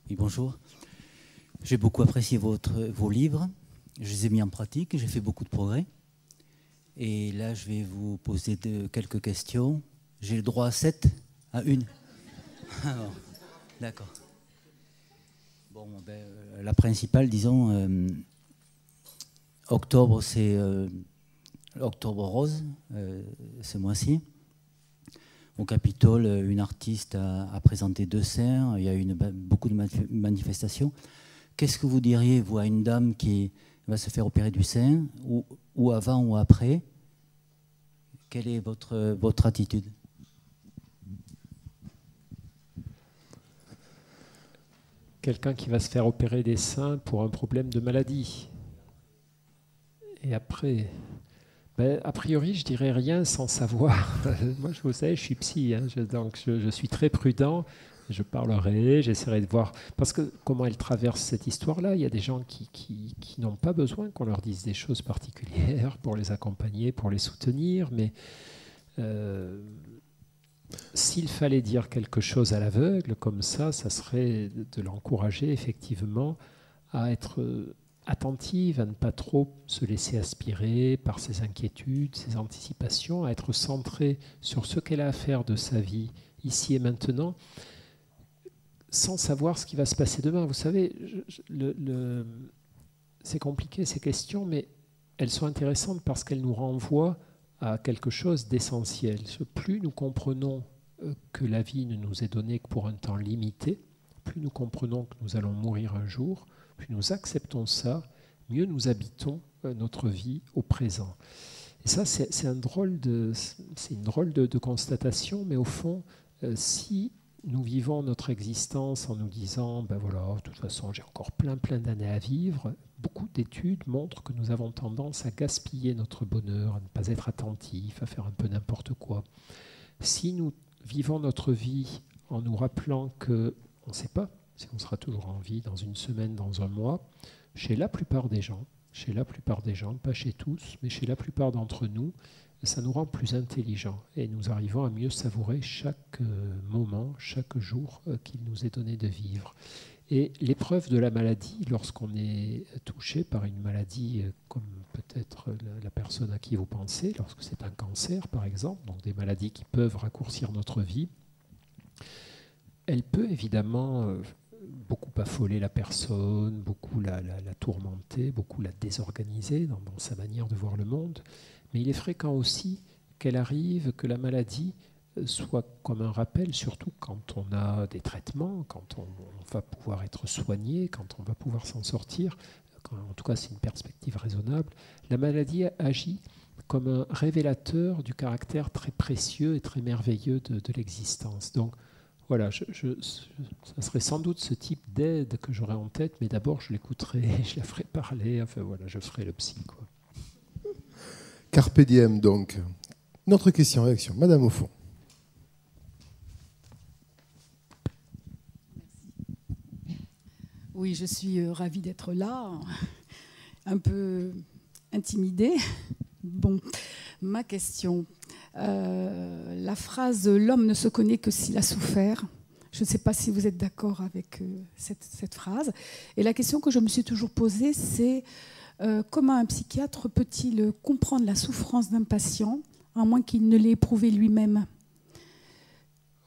Oui, bonjour. J'ai beaucoup apprécié vos livres. Je les ai mis en pratique, j'ai fait beaucoup de progrès. Et là, je vais vous poser quelques questions. J'ai le droit à 7, à 1. D'accord. Bon, la principale, disons, octobre, c'est Octobre Rose, ce mois-ci. Au Capitole, une artiste a présenté 2 saints, il y a eu beaucoup de manifestations. Qu'est-ce que vous diriez, vous, à une dame qui va se faire opérer du sein, ou avant ou après? Quelle est votre attitude? Quelqu'un qui va se faire opérer des seins pour un problème de maladie. Et après, a priori, je dirais rien sans savoir. Moi, vous savez, je suis psy, hein, donc je suis très prudent. Je parlerai, j'essaierai de voir. Parce que comment elle traverse cette histoire-là, il y a des gens qui n'ont pas besoin qu'on leur dise des choses particulières pour les accompagner, pour les soutenir. Mais s'il fallait dire quelque chose à l'aveugle, comme ça serait de l'encourager effectivement à être attentive, à ne pas trop se laisser aspirer par ses inquiétudes, ses anticipations, à être centrée sur ce qu'elle a à faire de sa vie ici et maintenant, sans savoir ce qui va se passer demain. Vous savez, c'est compliqué ces questions, mais elles sont intéressantes parce qu'elles nous renvoient à quelque chose d'essentiel. Plus nous comprenons que la vie ne nous est donnée que pour un temps limité, plus nous comprenons que nous allons mourir un jour, plus nous acceptons ça, mieux nous habitons notre vie au présent. Et ça, c'est une drôle de constatation, mais au fond, si nous vivons notre existence en nous disant ben voilà, de toute façon, j'ai encore plein d'années à vivre, beaucoup d'études montrent que nous avons tendance à gaspiller notre bonheur, à ne pas être attentifs, à faire un peu n'importe quoi. Si nous vivons notre vie en nous rappelant qu'on ne sait pas si on sera toujours en vie dans une semaine, dans un mois, chez la plupart des gens, pas chez tous, mais chez la plupart d'entre nous, ça nous rend plus intelligents et nous arrivons à mieux savourer chaque moment, chaque jour qu'il nous est donné de vivre. Et l'épreuve de la maladie, lorsqu'on est touché par une maladie comme peut-être la personne à qui vous pensez, lorsque c'est un cancer par exemple, donc des maladies qui peuvent raccourcir notre vie, elle peut évidemment beaucoup affoler la personne, beaucoup la tourmenter, beaucoup la désorganiser dans sa manière de voir le monde. Mais il est fréquent aussi qu'elle arrive, que la maladie soit comme un rappel, surtout quand on a des traitements, quand on va pouvoir être soigné, quand on va pouvoir s'en sortir. En tout cas, c'est une perspective raisonnable. La maladie agit comme un révélateur du caractère très précieux et très merveilleux de l'existence. Donc, voilà, ça serait sans doute ce type d'aide que j'aurais en tête, mais d'abord je l'écouterai, je la ferai parler, enfin voilà, je ferai le psy, quoi. Carpe diem, donc. Notre question, réaction. Madame au fond. Oui, je suis ravie d'être là, un peu intimidée. Bon, ma question. La phrase « l'homme ne se connaît que s'il a souffert », je ne sais pas si vous êtes d'accord avec cette phrase. Et la question que je me suis toujours posée, c'est comment un psychiatre peut-il comprendre la souffrance d'un patient, à moins qu'il ne l'ait éprouvé lui-même ?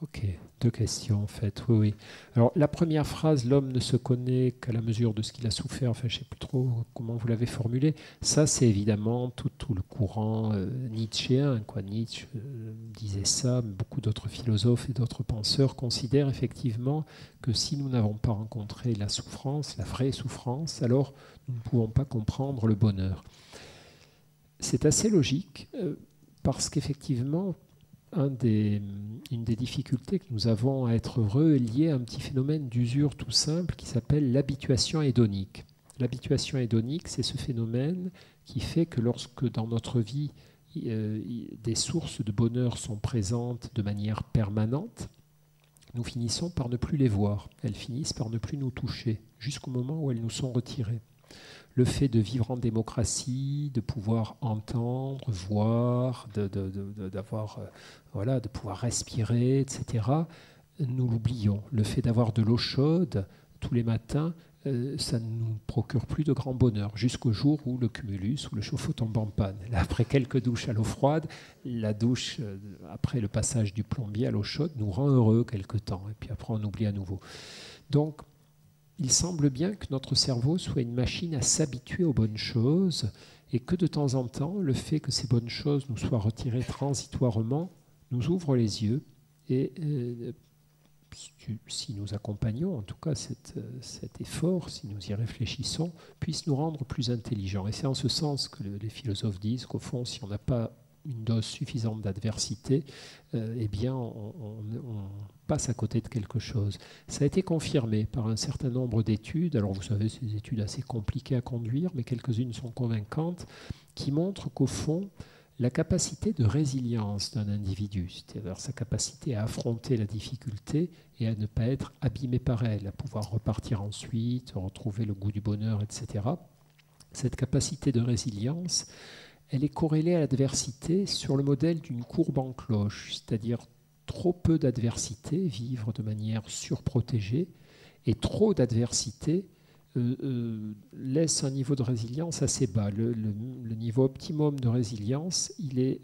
Ok, 2 questions en fait, oui, oui. Alors la première phrase, l'homme ne se connaît qu'à la mesure de ce qu'il a souffert, enfin je ne sais plus trop comment vous l'avez formulé, ça c'est évidemment tout le courant nietzschéen, quoi. Nietzsche disait ça, mais beaucoup d'autres philosophes et d'autres penseurs considèrent effectivement que si nous n'avons pas rencontré la souffrance, la vraie souffrance, alors nous ne pouvons pas comprendre le bonheur. C'est assez logique parce qu'effectivement, une des difficultés que nous avons à être heureux est liée à un petit phénomène d'usure tout simple qui s'appelle l'habituation hédonique. L'habituation hédonique, c'est ce phénomène qui fait que lorsque dans notre vie, des sources de bonheur sont présentes de manière permanente, nous finissons par ne plus les voir. Elles finissent par ne plus nous toucher, jusqu'au moment où elles nous sont retirées. Le fait de vivre en démocratie, de pouvoir entendre, voir, d'avoir, de pouvoir respirer, etc., nous l'oublions. Le fait d'avoir de l'eau chaude tous les matins, ça ne nous procure plus de grand bonheur, jusqu'au jour où le cumulus ou le chauffe-eau tombe en panne. Là, après quelques douches à l'eau froide, la douche, après le passage du plombier à l'eau chaude, nous rend heureux quelque temps, et puis après on oublie à nouveau. Donc, il semble bien que notre cerveau soit une machine à s'habituer aux bonnes choses et que de temps en temps, le fait que ces bonnes choses nous soient retirées transitoirement nous ouvre les yeux et si nous accompagnons en tout cas cet effort, si nous y réfléchissons, puisse nous rendre plus intelligents. Et c'est en ce sens que les philosophes disent qu'au fond, si on n'a pas une dose suffisante d'adversité, eh bien on passe à côté de quelque chose. Ça a été confirmé par un certain nombre d'études. Alors vous savez, c'est des études assez compliquées à conduire, mais quelques-unes sont convaincantes, qui montrent qu'au fond, la capacité de résilience d'un individu, c'est-à-dire sa capacité à affronter la difficulté et à ne pas être abîmé par elle, à pouvoir repartir ensuite, retrouver le goût du bonheur, etc. Cette capacité de résilience, elle est corrélée à l'adversité sur le modèle d'une courbe en cloche, c'est-à-dire trop peu d'adversité, vivre de manière surprotégée, et trop d'adversité laisse un niveau de résilience assez bas. Le niveau optimum de résilience, il est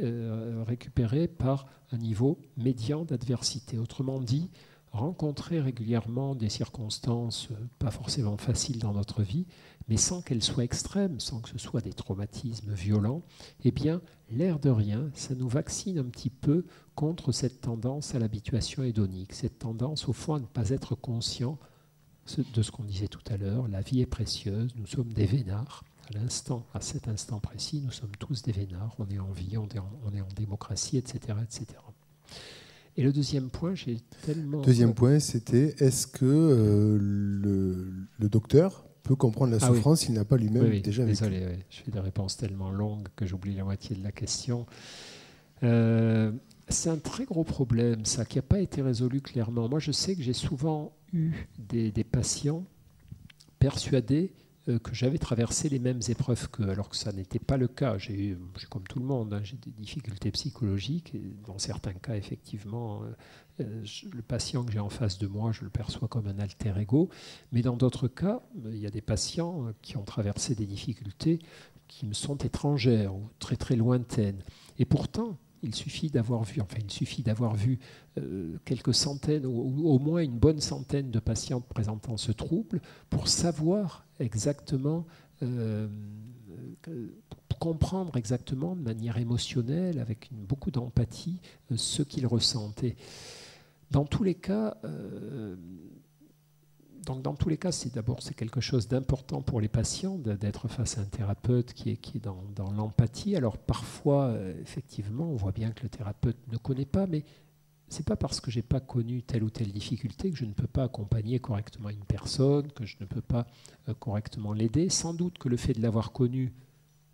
récupéré par un niveau médian d'adversité. Autrement dit, rencontrer régulièrement des circonstances pas forcément faciles dans notre vie, mais sans qu'elles soient extrêmes, sans que ce soit des traumatismes violents, eh bien, l'air de rien, ça nous vaccine un petit peu contre cette tendance à l'habituation hédonique, cette tendance au fond à ne pas être conscient de ce qu'on disait tout à l'heure. La vie est précieuse, nous sommes des vénards. À cet instant précis, nous sommes tous des vénards, on est en vie, on est en démocratie, etc., etc. Et le deuxième point, j'ai tellement... Deuxième point, c'était est-ce que le docteur peut comprendre la souffrance s'il n'a pas lui-même déjà vécu. Désolé, je fais des réponses tellement longues que j'oublie la moitié de la question. C'est un très gros problème, ça, qui n'a pas été résolu clairement. Moi, je sais que j'ai souvent eu des patients persuadés que j'avais traversé les mêmes épreuves qu'eux, alors que ça n'était pas le cas. J'ai comme tout le monde, j'ai des difficultés psychologiques, et dans certains cas, effectivement, le patient que j'ai en face de moi, je le perçois comme un alter ego, mais dans d'autres cas, il y a des patients qui ont traversé des difficultés qui me sont étrangères ou très très lointaines. Et pourtant, il suffit d'avoir vu quelques centaines ou au moins une bonne centaine de patients présentant ce trouble pour savoir exactement, pour comprendre exactement de manière émotionnelle, avec beaucoup d'empathie, ce qu'ils ressentaient. Dans tous les cas, c'est quelque chose d'important pour les patients d'être face à un thérapeute qui est dans l'empathie. Alors parfois, effectivement, on voit bien que le thérapeute ne connaît pas, mais ce n'est pas parce que je n'ai pas connu telle ou telle difficulté que je ne peux pas accompagner correctement une personne, que je ne peux pas correctement l'aider. Sans doute que le fait de l'avoir connu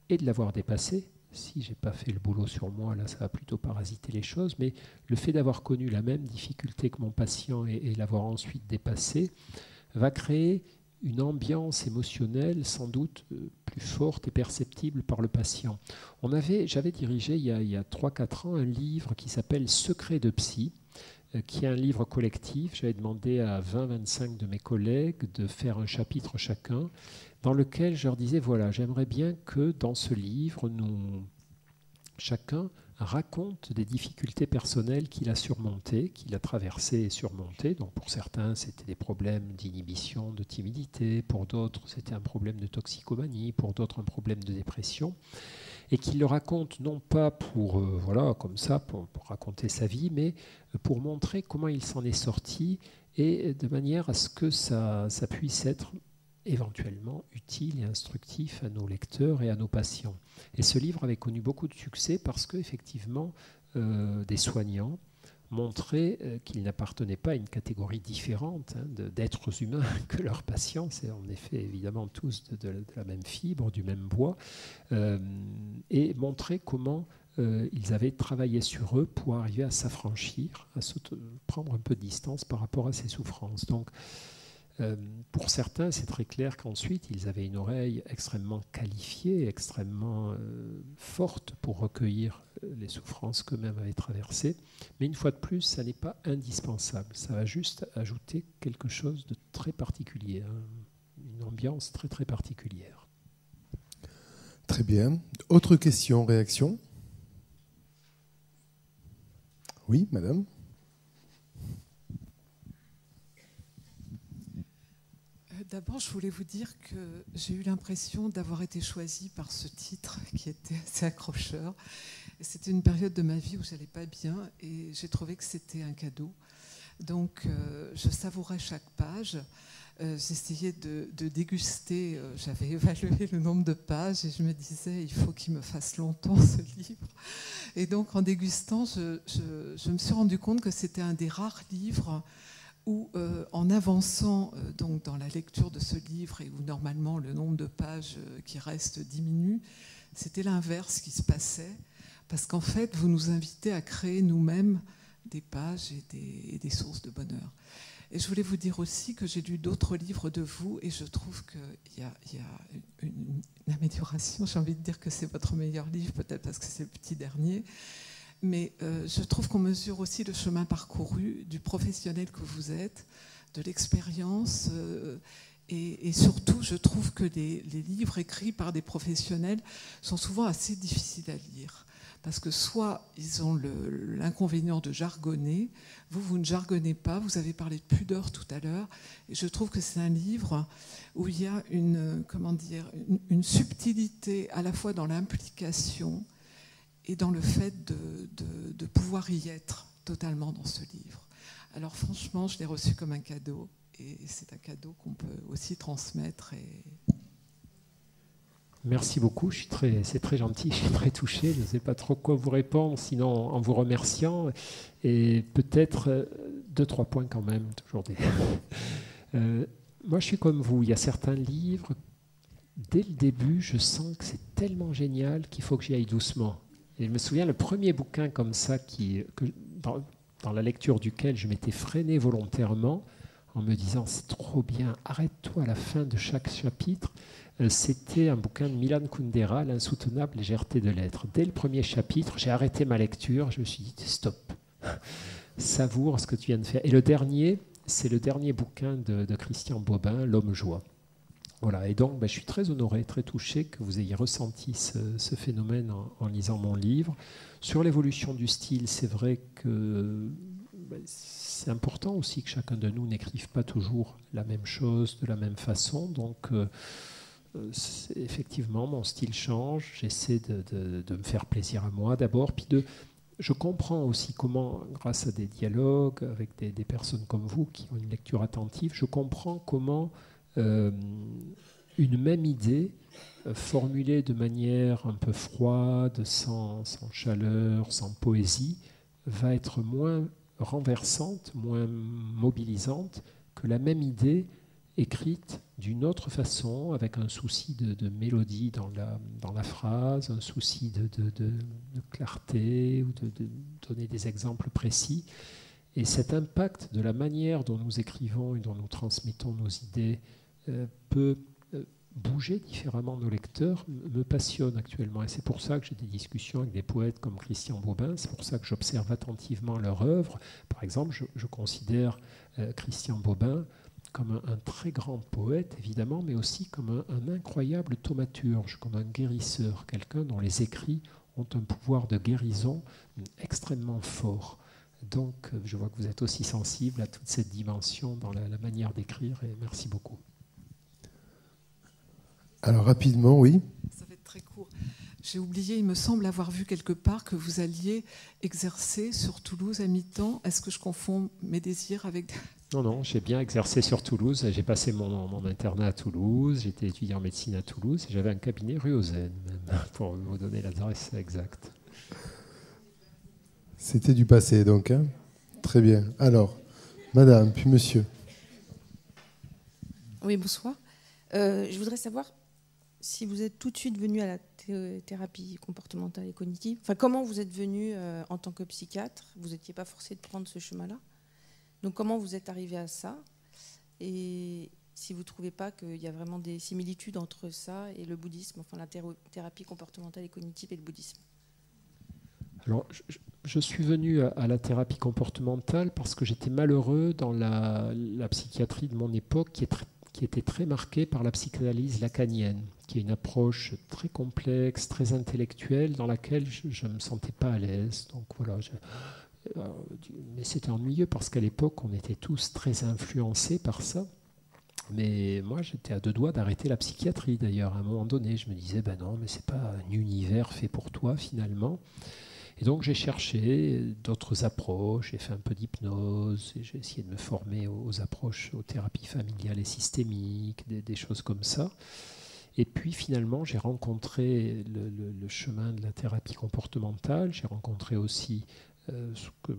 et de l'avoir dépassé, si je n'ai pas fait le boulot sur moi, là ça va plutôt parasiter les choses, mais le fait d'avoir connu la même difficulté que mon patient et l'avoir ensuite dépassé, va créer une ambiance émotionnelle sans doute plus forte et perceptible par le patient. J'avais dirigé il y a 3-4 ans un livre qui s'appelle « Secrets de psy », qui est un livre collectif. J'avais demandé à 20-25 de mes collègues de faire un chapitre chacun, dans lequel je leur disais, voilà, j'aimerais bien que dans ce livre, chacun raconte des difficultés personnelles qu'il a surmontées, qu'il a traversées et surmontées. Donc pour certains, c'était des problèmes d'inhibition, de timidité. Pour d'autres, c'était un problème de toxicomanie. Pour d'autres, un problème de dépression. Et qu'il le raconte non pas pour, comme ça, pour raconter sa vie, mais pour montrer comment il s'en est sorti et de manière à ce que ça puisse être éventuellement utile et instructif à nos lecteurs et à nos patients. Et ce livre avait connu beaucoup de succès parce qu'effectivement, des soignants montraient qu'ils n'appartenaient pas à une catégorie différente d'êtres humains que leurs patients. C'est en effet évidemment tous de la même fibre, du même bois, et montraient comment ils avaient travaillé sur eux pour arriver à s'affranchir, à prendre un peu de distance par rapport à ces souffrances. Donc, pour certains, c'est très clair qu'ensuite, ils avaient une oreille extrêmement qualifiée, extrêmement forte pour recueillir les souffrances qu'eux-mêmes avaient traversées. Mais une fois de plus, ça n'est pas indispensable. Ça va juste ajouter quelque chose de très particulier, une ambiance très très particulière. Très bien. Autre question, réaction ? Oui, madame ? D'abord, je voulais vous dire que j'ai eu l'impression d'avoir été choisie par ce titre qui était assez accrocheur. C'était une période de ma vie où j'allais pas bien et j'ai trouvé que c'était un cadeau. Donc, je savourais chaque page. J'essayais de déguster. J'avais évalué le nombre de pages et je me disais, il faut qu'il me fasse longtemps ce livre. Et donc, en dégustant, je me suis rendu compte que c'était un des rares livres où, en avançant donc dans la lecture de ce livre et où normalement le nombre de pages qui restent diminue, c'était l'inverse qui se passait, parce qu'en fait, vous nous invitez à créer nous-mêmes des pages et des sources de bonheur. Et je voulais vous dire aussi que j'ai lu d'autres livres de vous et je trouve qu'il y a une amélioration. J'ai envie de dire que c'est votre meilleur livre, peut-être parce que c'est le petit dernier. Mais je trouve qu'on mesure aussi le chemin parcouru du professionnel que vous êtes, de l'expérience. Et surtout, je trouve que les livres écrits par des professionnels sont souvent assez difficiles à lire. Parce que soit ils ont l'inconvénient de jargonner, vous ne jargonnez pas, vous avez parlé de pudeur tout à l'heure, et je trouve que c'est un livre où il y a une subtilité à la fois dans l'implication et dans le fait de pouvoir y être totalement dans ce livre. Alors franchement, je l'ai reçu comme un cadeau, et c'est un cadeau qu'on peut aussi transmettre. Merci beaucoup, c'est très gentil, je suis très touché, je ne sais pas trop quoi vous répondre, sinon en vous remerciant, et peut-être 2-3 points quand même, toujours moi je suis comme vous, il y a certains livres, dès le début, je sens que c'est tellement génial qu'il faut que j'y aille doucement. Et je me souviens, le premier bouquin comme ça, dans la lecture duquel je m'étais freiné volontairement, en me disant c'est trop bien, arrête-toi à la fin de chaque chapitre. C'était un bouquin de Milan Kundera, L'insoutenable légèreté de l'être. Dès le premier chapitre, j'ai arrêté ma lecture, je me suis dit stop, savoure ce que tu viens de faire. Et le dernier, c'est le dernier bouquin de Christian Bobin, L'homme joie. Voilà, et donc je suis très honoré, très touché que vous ayez ressenti ce phénomène en lisant mon livre. Sur l'évolution du style, c'est vrai que c'est important aussi que chacun de nous n'écrive pas toujours la même chose de la même façon. Donc, effectivement, mon style change. J'essaie de me faire plaisir à moi d'abord. Puis je comprends aussi comment, grâce à des dialogues avec des personnes comme vous qui ont une lecture attentive, je comprends comment une même idée formulée de manière un peu froide, sans chaleur, sans poésie, va être moins renversante, moins mobilisante que la même idée écrite d'une autre façon, avec un souci de mélodie dans la phrase, un souci de clarté, ou de donner des exemples précis. Et cet impact de la manière dont nous écrivons et dont nous transmettons nos idées peut bouger différemment nos lecteurs me passionne actuellement. Et c'est pour ça que j'ai des discussions avec des poètes comme Christian Bobin, c'est pour ça que j'observe attentivement leur œuvre. Par exemple, je considère Christian Bobin comme un très grand poète, évidemment, mais aussi comme un incroyable thaumaturge, comme un guérisseur, quelqu'un dont les écrits ont un pouvoir de guérison extrêmement fort. Donc, je vois que vous êtes aussi sensible à toute cette dimension dans la manière d'écrire, et merci beaucoup. Alors, rapidement, oui. Ça va être très court. J'ai oublié, il me semble avoir vu quelque part que vous alliez exercer sur Toulouse à mi-temps. Est-ce que je confonds mes désirs avec... Non, j'ai bien exercé sur Toulouse. J'ai passé mon internat à Toulouse, j'étais étudiant en médecine à Toulouse, et j'avais un cabinet rue aux Aisnes, même, pour vous donner l'adresse exacte. C'était du passé, donc. Hein. Très bien. Alors, madame, puis monsieur. Oui, bonsoir. Je voudrais savoir si vous êtes tout de suite venu à la thérapie comportementale et cognitive. Enfin, comment vous êtes venu en tant que psychiatre? Vous n'étiez pas forcé de prendre ce chemin-là. Donc, comment vous êtes arrivé à ça? Et si vous ne trouvez pas qu'il y a vraiment des similitudes entre ça et le bouddhisme, enfin la thérapie comportementale et cognitive et le bouddhisme? Alors, je suis venu à la thérapie comportementale parce que j'étais malheureux dans la psychiatrie de mon époque qui était très marquée par la psychanalyse lacanienne, qui est une approche très complexe, très intellectuelle, dans laquelle je ne me sentais pas à l'aise. Donc voilà, mais c'était ennuyeux parce qu'à l'époque, on était tous très influencés par ça. Mais moi, j'étais à deux doigts d'arrêter la psychiatrie, d'ailleurs. À un moment donné, je me disais, ben non, mais ce n'est pas un univers fait pour toi, finalement. Et donc, j'ai cherché d'autres approches, j'ai fait un peu d'hypnose, j'ai essayé de me former aux approches, aux thérapies familiales et systémiques, des choses comme ça. Et puis, finalement, j'ai rencontré le chemin de la thérapie comportementale. J'ai rencontré aussi ce que,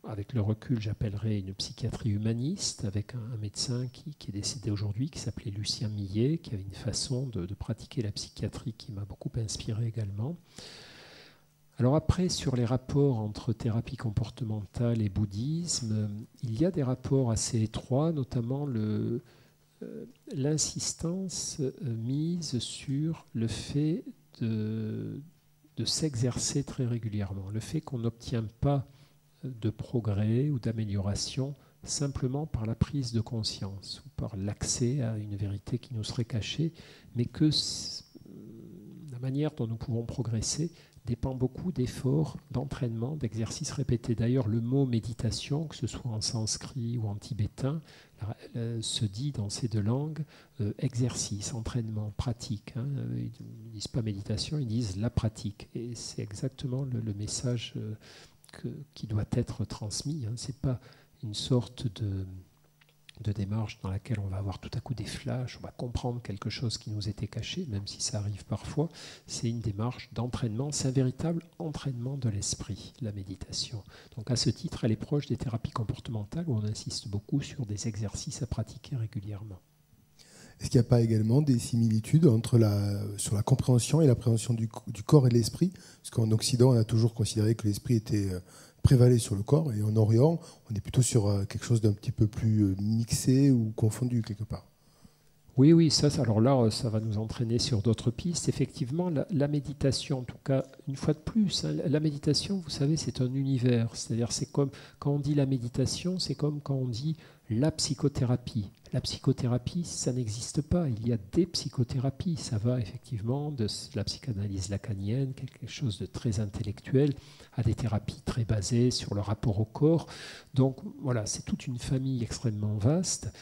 avec le recul, j'appellerais une psychiatrie humaniste, avec un médecin qui est décédé aujourd'hui, qui s'appelait Lucien Millet, qui avait une façon de pratiquer la psychiatrie qui m'a beaucoup inspiré également. Alors après, sur les rapports entre thérapie comportementale et bouddhisme, il y a des rapports assez étroits, notamment l'insistance mise sur le fait de s'exercer très régulièrement, le fait qu'on n'obtient pas de progrès ou d'amélioration simplement par la prise de conscience ou par l'accès à une vérité qui nous serait cachée, mais que la manière dont nous pouvons progresser dépend beaucoup d'efforts, d'entraînement, d'exercices répétés. D'ailleurs, le mot méditation, que ce soit en sanskrit ou en tibétain, se dit dans ces deux langues exercice, entraînement, pratique. Hein. Ils ne disent pas méditation, ils disent la pratique. Et c'est exactement le message qui doit être transmis. Hein. Ce n'est pas une sorte de démarche dans laquelle on va avoir tout à coup des flashs, on va comprendre quelque chose qui nous était caché, même si ça arrive parfois. C'est une démarche d'entraînement, c'est un véritable entraînement de l'esprit, la méditation. Donc à ce titre, elle est proche des thérapies comportementales où on insiste beaucoup sur des exercices à pratiquer régulièrement. Est-ce qu'il n'y a pas également des similitudes sur la compréhension et l'appréhension du corps et de l'esprit? Parce qu'en Occident, on a toujours considéré que l'esprit était prévalait sur le corps, et en Orient, on est plutôt sur quelque chose d'un petit peu plus mixé ou confondu quelque part. Oui, alors là, ça va nous entraîner sur d'autres pistes. Effectivement, la méditation, en tout cas, une fois de plus, hein, la méditation, vous savez, c'est un univers. C'est-à-dire, c'est comme quand on dit la méditation, c'est comme quand on dit la psychothérapie. La psychothérapie, ça n'existe pas. Il y a des psychothérapies. Ça va effectivement de la psychanalyse lacanienne, quelque chose de très intellectuel, à des thérapies très basées sur le rapport au corps. Donc voilà, c'est toute une famille extrêmement vaste,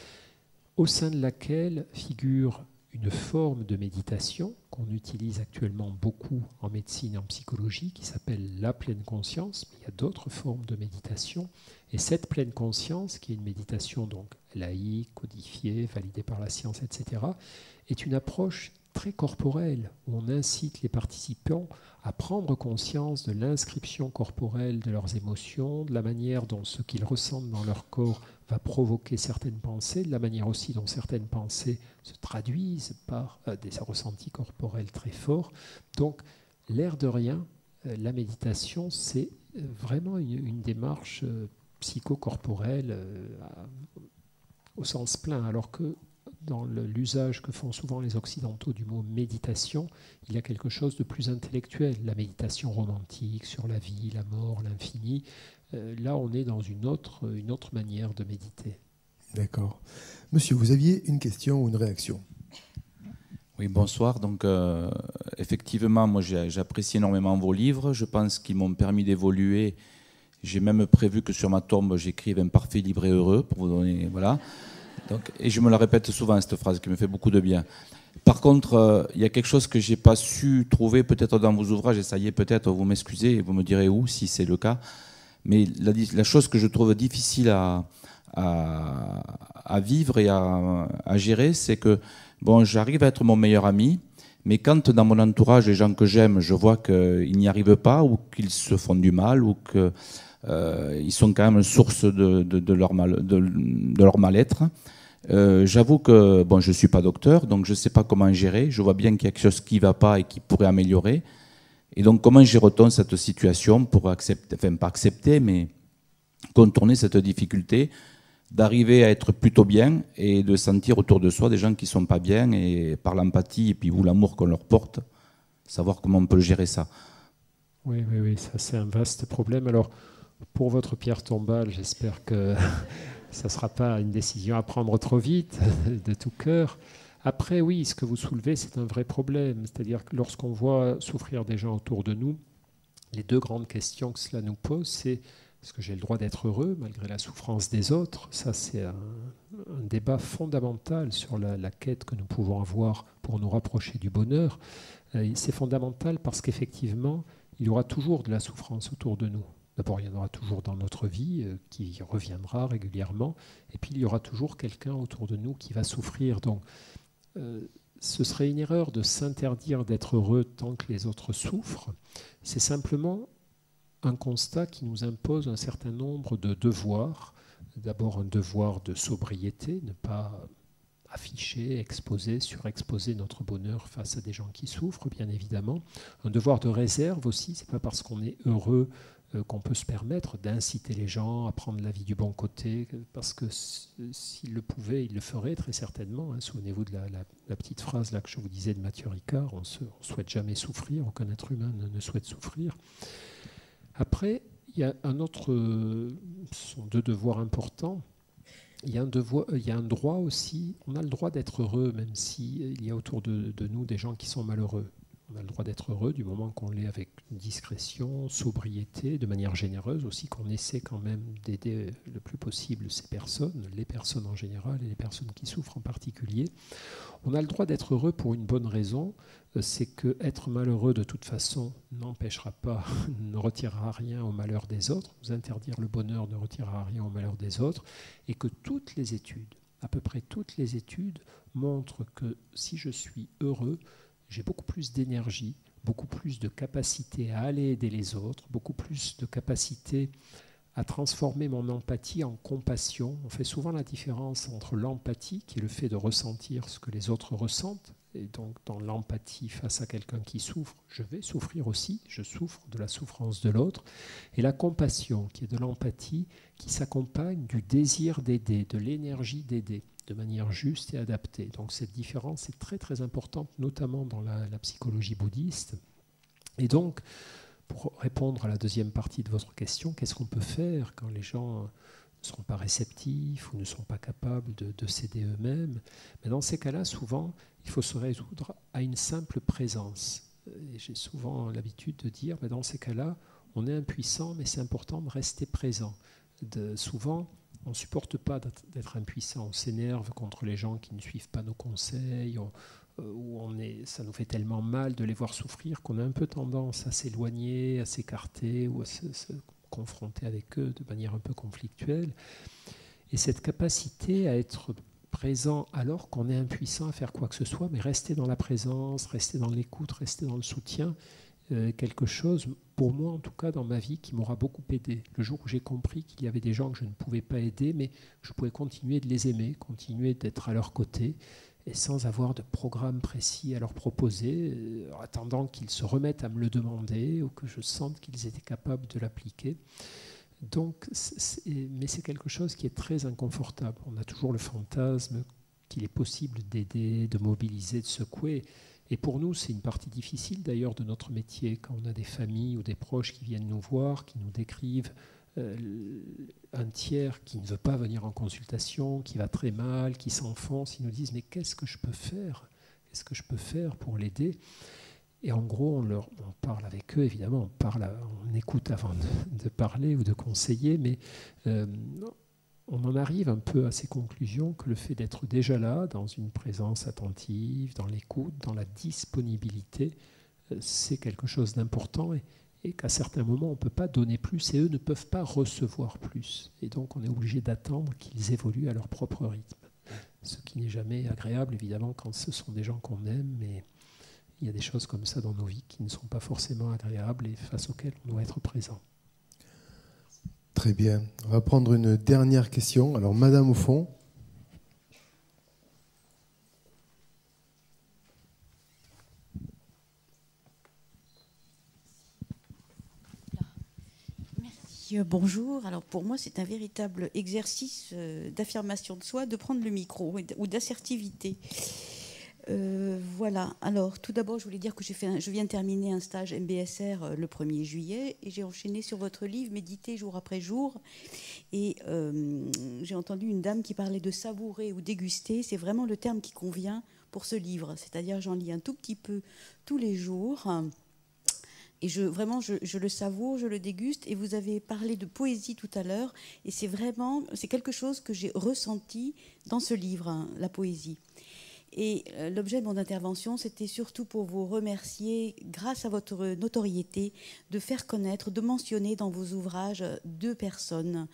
au sein de laquelle figure une forme de méditation qu'on utilise actuellement beaucoup en médecine et en psychologie, qui s'appelle la pleine conscience. Mais il y a d'autres formes de méditation. Et cette pleine conscience, qui est une méditation donc laïque, codifiée, validée par la science, etc., est une approche très corporelle, où on incite les participants à prendre conscience de l'inscription corporelle de leurs émotions, de la manière dont ce qu'ils ressentent dans leur corps va provoquer certaines pensées, de la manière aussi dont certaines pensées se traduisent par des ressentis corporels très forts. Donc, l'air de rien, la méditation, c'est vraiment une démarche psychocorporelle au sens plein, alors que dans l'usage que font souvent les Occidentaux du mot méditation, il y a quelque chose de plus intellectuel. La méditation romantique sur la vie, la mort, l'infini. Là, on est dans une autre manière de méditer. D'accord. Monsieur, vous aviez une question ou une réaction? Oui, bonsoir. Donc, effectivement, moi, j'apprécie énormément vos livres. Je pense qu'ils m'ont permis d'évoluer. J'ai même prévu que sur ma tombe, j'écrive un parfait libre et heureux pour vous donner, voilà. Donc, et je me la répète souvent, cette phrase, qui me fait beaucoup de bien. Par contre, il y a quelque chose que j'ai pas su trouver peut-être dans vos ouvrages, et ça y est, peut-être, vous m'excusez, vous me direz où, si c'est le cas. Mais la chose que je trouve difficile à vivre et à gérer, c'est que bon, j'arrive à être mon meilleur ami, mais quand dans mon entourage, les gens que j'aime, je vois qu'ils n'y arrivent pas, ou qu'ils se font du mal, ou qu'ils sont quand même source de leur mal-être, j'avoue que bon, je ne suis pas docteur, donc je ne sais pas comment gérer. Je vois bien qu'il y a quelque chose qui ne va pas et qui pourrait améliorer. Et donc, comment gère-t-on cette situation pour accepter, enfin pas accepter, mais contourner cette difficulté d'arriver à être plutôt bien et de sentir autour de soi des gens qui ne sont pas bien, et par l'empathie et puis l'amour qu'on leur porte, savoir comment on peut gérer ça. Oui, ça c'est un vaste problème. Alors, pour votre pierre tombale, j'espère que ça ne sera pas une décision à prendre trop vite, de tout cœur. Après, oui, ce que vous soulevez, c'est un vrai problème. C'est-à-dire que lorsqu'on voit souffrir des gens autour de nous, les deux grandes questions que cela nous pose, c'est: est-ce que j'ai le droit d'être heureux malgré la souffrance des autres? Ça, c'est un débat fondamental sur la quête que nous pouvons avoir pour nous rapprocher du bonheur. C'est fondamental parce qu'effectivement, il y aura toujours de la souffrance autour de nous. D'abord, il y en aura toujours dans notre vie qui reviendra régulièrement. Et puis, il y aura toujours quelqu'un autour de nous qui va souffrir. Donc, ce serait une erreur de s'interdire d'être heureux tant que les autres souffrent. C'est simplement un constat qui nous impose un certain nombre de devoirs. D'abord, un devoir de sobriété, ne pas afficher, exposer, surexposer notre bonheur face à des gens qui souffrent, bien évidemment. Un devoir de réserve aussi, c'est pas parce qu'on est heureux qu'on peut se permettre d'inciter les gens à prendre la vie du bon côté, parce que s'ils le pouvaient, ils le feraient très certainement. Souvenez-vous de la petite phrase là que je vous disais de Mathieu Ricard: on ne souhaite jamais souffrir, aucun être humain ne souhaite souffrir. Après, il y a ce sont deux devoirs importants. Il y a un droit aussi, on a le droit d'être heureux, même s'il y a autour de nous des gens qui sont malheureux. On a le droit d'être heureux du moment qu'on l'est avec discrétion, sobriété, de manière généreuse aussi, qu'on essaie quand même d'aider le plus possible ces personnes, les personnes en général et les personnes qui souffrent en particulier. On a le droit d'être heureux pour une bonne raison, c'est que être malheureux de toute façon n'empêchera pas, ne retirera rien au malheur des autres. Nous interdire le bonheur ne retirera rien au malheur des autres, et que toutes les études, à peu près toutes les études, montrent que si je suis heureux, j'ai beaucoup plus d'énergie, beaucoup plus de capacité à aller aider les autres, beaucoup plus de capacité à transformer mon empathie en compassion. On fait souvent la différence entre l'empathie, qui est le fait de ressentir ce que les autres ressentent, et donc dans l'empathie face à quelqu'un qui souffre, je vais souffrir aussi, je souffre de la souffrance de l'autre, et la compassion, qui est de l'empathie qui s'accompagne du désir d'aider, de l'énergie d'aider, de manière juste et adaptée. Donc cette différence est très très importante, notamment dans la psychologie bouddhiste. Et donc, pour répondre à la deuxième partie de votre question, qu'est-ce qu'on peut faire quand les gens ne sont pas réceptifs ou ne sont pas capables de s'aider eux-mêmes? Mais dans ces cas-là, souvent, il faut se résoudre à une simple présence. Et j'ai souvent l'habitude de dire, dans ces cas-là, on est impuissant, mais c'est important de rester présent. Souvent, on ne supporte pas d'être impuissant, on s'énerve contre les gens qui ne suivent pas nos conseils, ça nous fait tellement mal de les voir souffrir qu'on a un peu tendance à s'éloigner, à s'écarter ou à se confronter avec eux de manière un peu conflictuelle. Et cette capacité à être présent alors qu'on est impuissant à faire quoi que ce soit, mais rester dans la présence, rester dans l'écoute, rester dans le soutien, quelque chose, pour moi en tout cas dans ma vie, qui m'aura beaucoup aidé. Le jour où j'ai compris qu'il y avait des gens que je ne pouvais pas aider, mais je pouvais continuer de les aimer, continuer d'être à leur côté, et sans avoir de programme précis à leur proposer, en attendant qu'ils se remettent à me le demander, ou que je sente qu'ils étaient capables de l'appliquer. Donc, mais c'est quelque chose qui est très inconfortable. On a toujours le fantasme qu'il est possible d'aider, de mobiliser, de secouer. Et pour nous, c'est une partie difficile d'ailleurs de notre métier, quand on a des familles ou des proches qui viennent nous voir, qui nous décrivent un tiers qui ne veut pas venir en consultation, qui va très mal, qui s'enfonce, ils nous disent « mais qu'est-ce que je peux faire ? Qu'est-ce que je peux faire pour l'aider ?» Et en gros, on parle avec eux, évidemment, on écoute avant de parler ou de conseiller, mais on en arrive un peu à ces conclusions que le fait d'être déjà là, dans une présence attentive, dans l'écoute, dans la disponibilité, c'est quelque chose d'important et qu'à certains moments, on ne peut pas donner plus et eux ne peuvent pas recevoir plus. Et donc, on est obligé d'attendre qu'ils évoluent à leur propre rythme. Ce qui n'est jamais agréable, évidemment, quand ce sont des gens qu'on aime, mais il y a des choses comme ça dans nos vies qui ne sont pas forcément agréables et face auxquelles on doit être présent. Très bien. On va prendre une dernière question. Alors, madame au fond. Merci. Bonjour. Alors, pour moi, c'est un véritable exercice d'affirmation de soi, de prendre le micro ou d'assertivité. Voilà. Alors, tout d'abord, je voulais dire que je viens de terminer un stage MBSR le 1er juillet et j'ai enchaîné sur votre livre, Méditer jour après jour. Et j'ai entendu une dame qui parlait de savourer ou déguster. C'est vraiment le terme qui convient pour ce livre. C'est-à-dire, j'en lis un tout petit peu tous les jours. Et je le savoure, je le déguste. Et vous avez parlé de poésie tout à l'heure. Et c'est quelque chose que j'ai ressenti dans ce livre, la poésie. Et l'objet de mon intervention, c'était surtout pour vous remercier, grâce à votre notoriété, de faire connaître, de mentionner dans vos ouvrages 2 personnes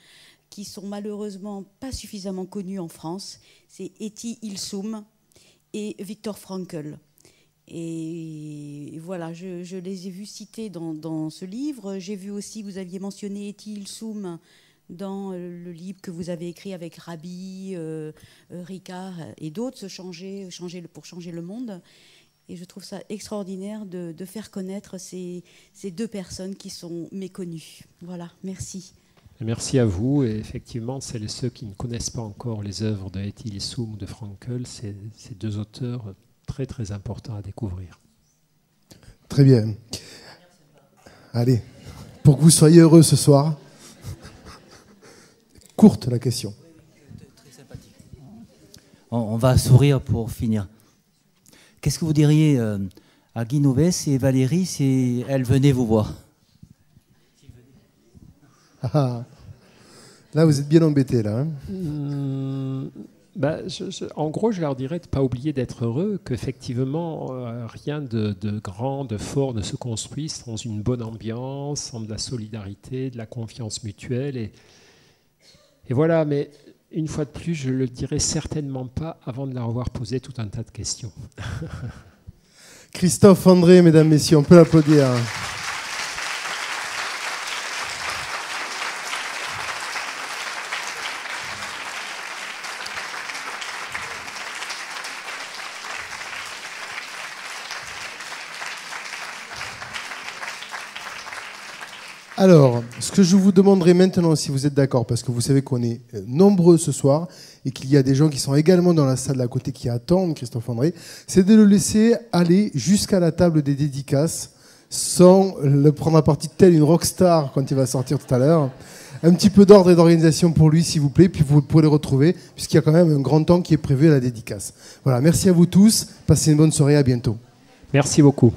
qui sont malheureusement pas suffisamment connues en France. C'est Etty Hillesum et Viktor Frankl. Et voilà, je les ai vus cités dans ce livre. J'ai vu aussi, vous aviez mentionné Etty Hillesum dans le livre que vous avez écrit avec Rabi, Ricard et d'autres, pour changer le monde. Et je trouve ça extraordinaire de faire connaître ces 2 personnes qui sont méconnues. Voilà, merci. Merci à vous. Et effectivement, celles et ceux qui ne connaissent pas encore les œuvres de Etty Hillesum ou de Frankl, c'est 2 auteurs très très importants à découvrir. Très bien. Allez, pour que vous soyez heureux ce soir. Courte la question. Très sympathique. On va sourire pour finir. Qu'est-ce que vous diriez à Guy Novès et Valérie si elles venaient vous voir? Là, vous êtes bien embêtés, là. En gros, je leur dirais de ne pas oublier d'être heureux, qu'effectivement, rien de grand, de fort ne se construit sans une bonne ambiance, sans de la solidarité, de la confiance mutuelle. Et voilà, mais une fois de plus, je ne le dirai certainement pas avant de leur avoir posé tout un tas de questions. Christophe André, mesdames, messieurs, on peut l'applaudir. Alors, ce que je vous demanderai maintenant, si vous êtes d'accord, parce que vous savez qu'on est nombreux ce soir et qu'il y a des gens qui sont également dans la salle à côté qui attendent Christophe André, c'est de le laisser aller jusqu'à la table des dédicaces sans le prendre à partie telle une rockstar quand il va sortir tout à l'heure. Un petit peu d'ordre et d'organisation pour lui, s'il vous plaît, puis vous pourrez le retrouver, puisqu'il y a quand même un grand temps qui est prévu à la dédicace. Voilà, merci à vous tous, passez une bonne soirée, à bientôt. Merci beaucoup.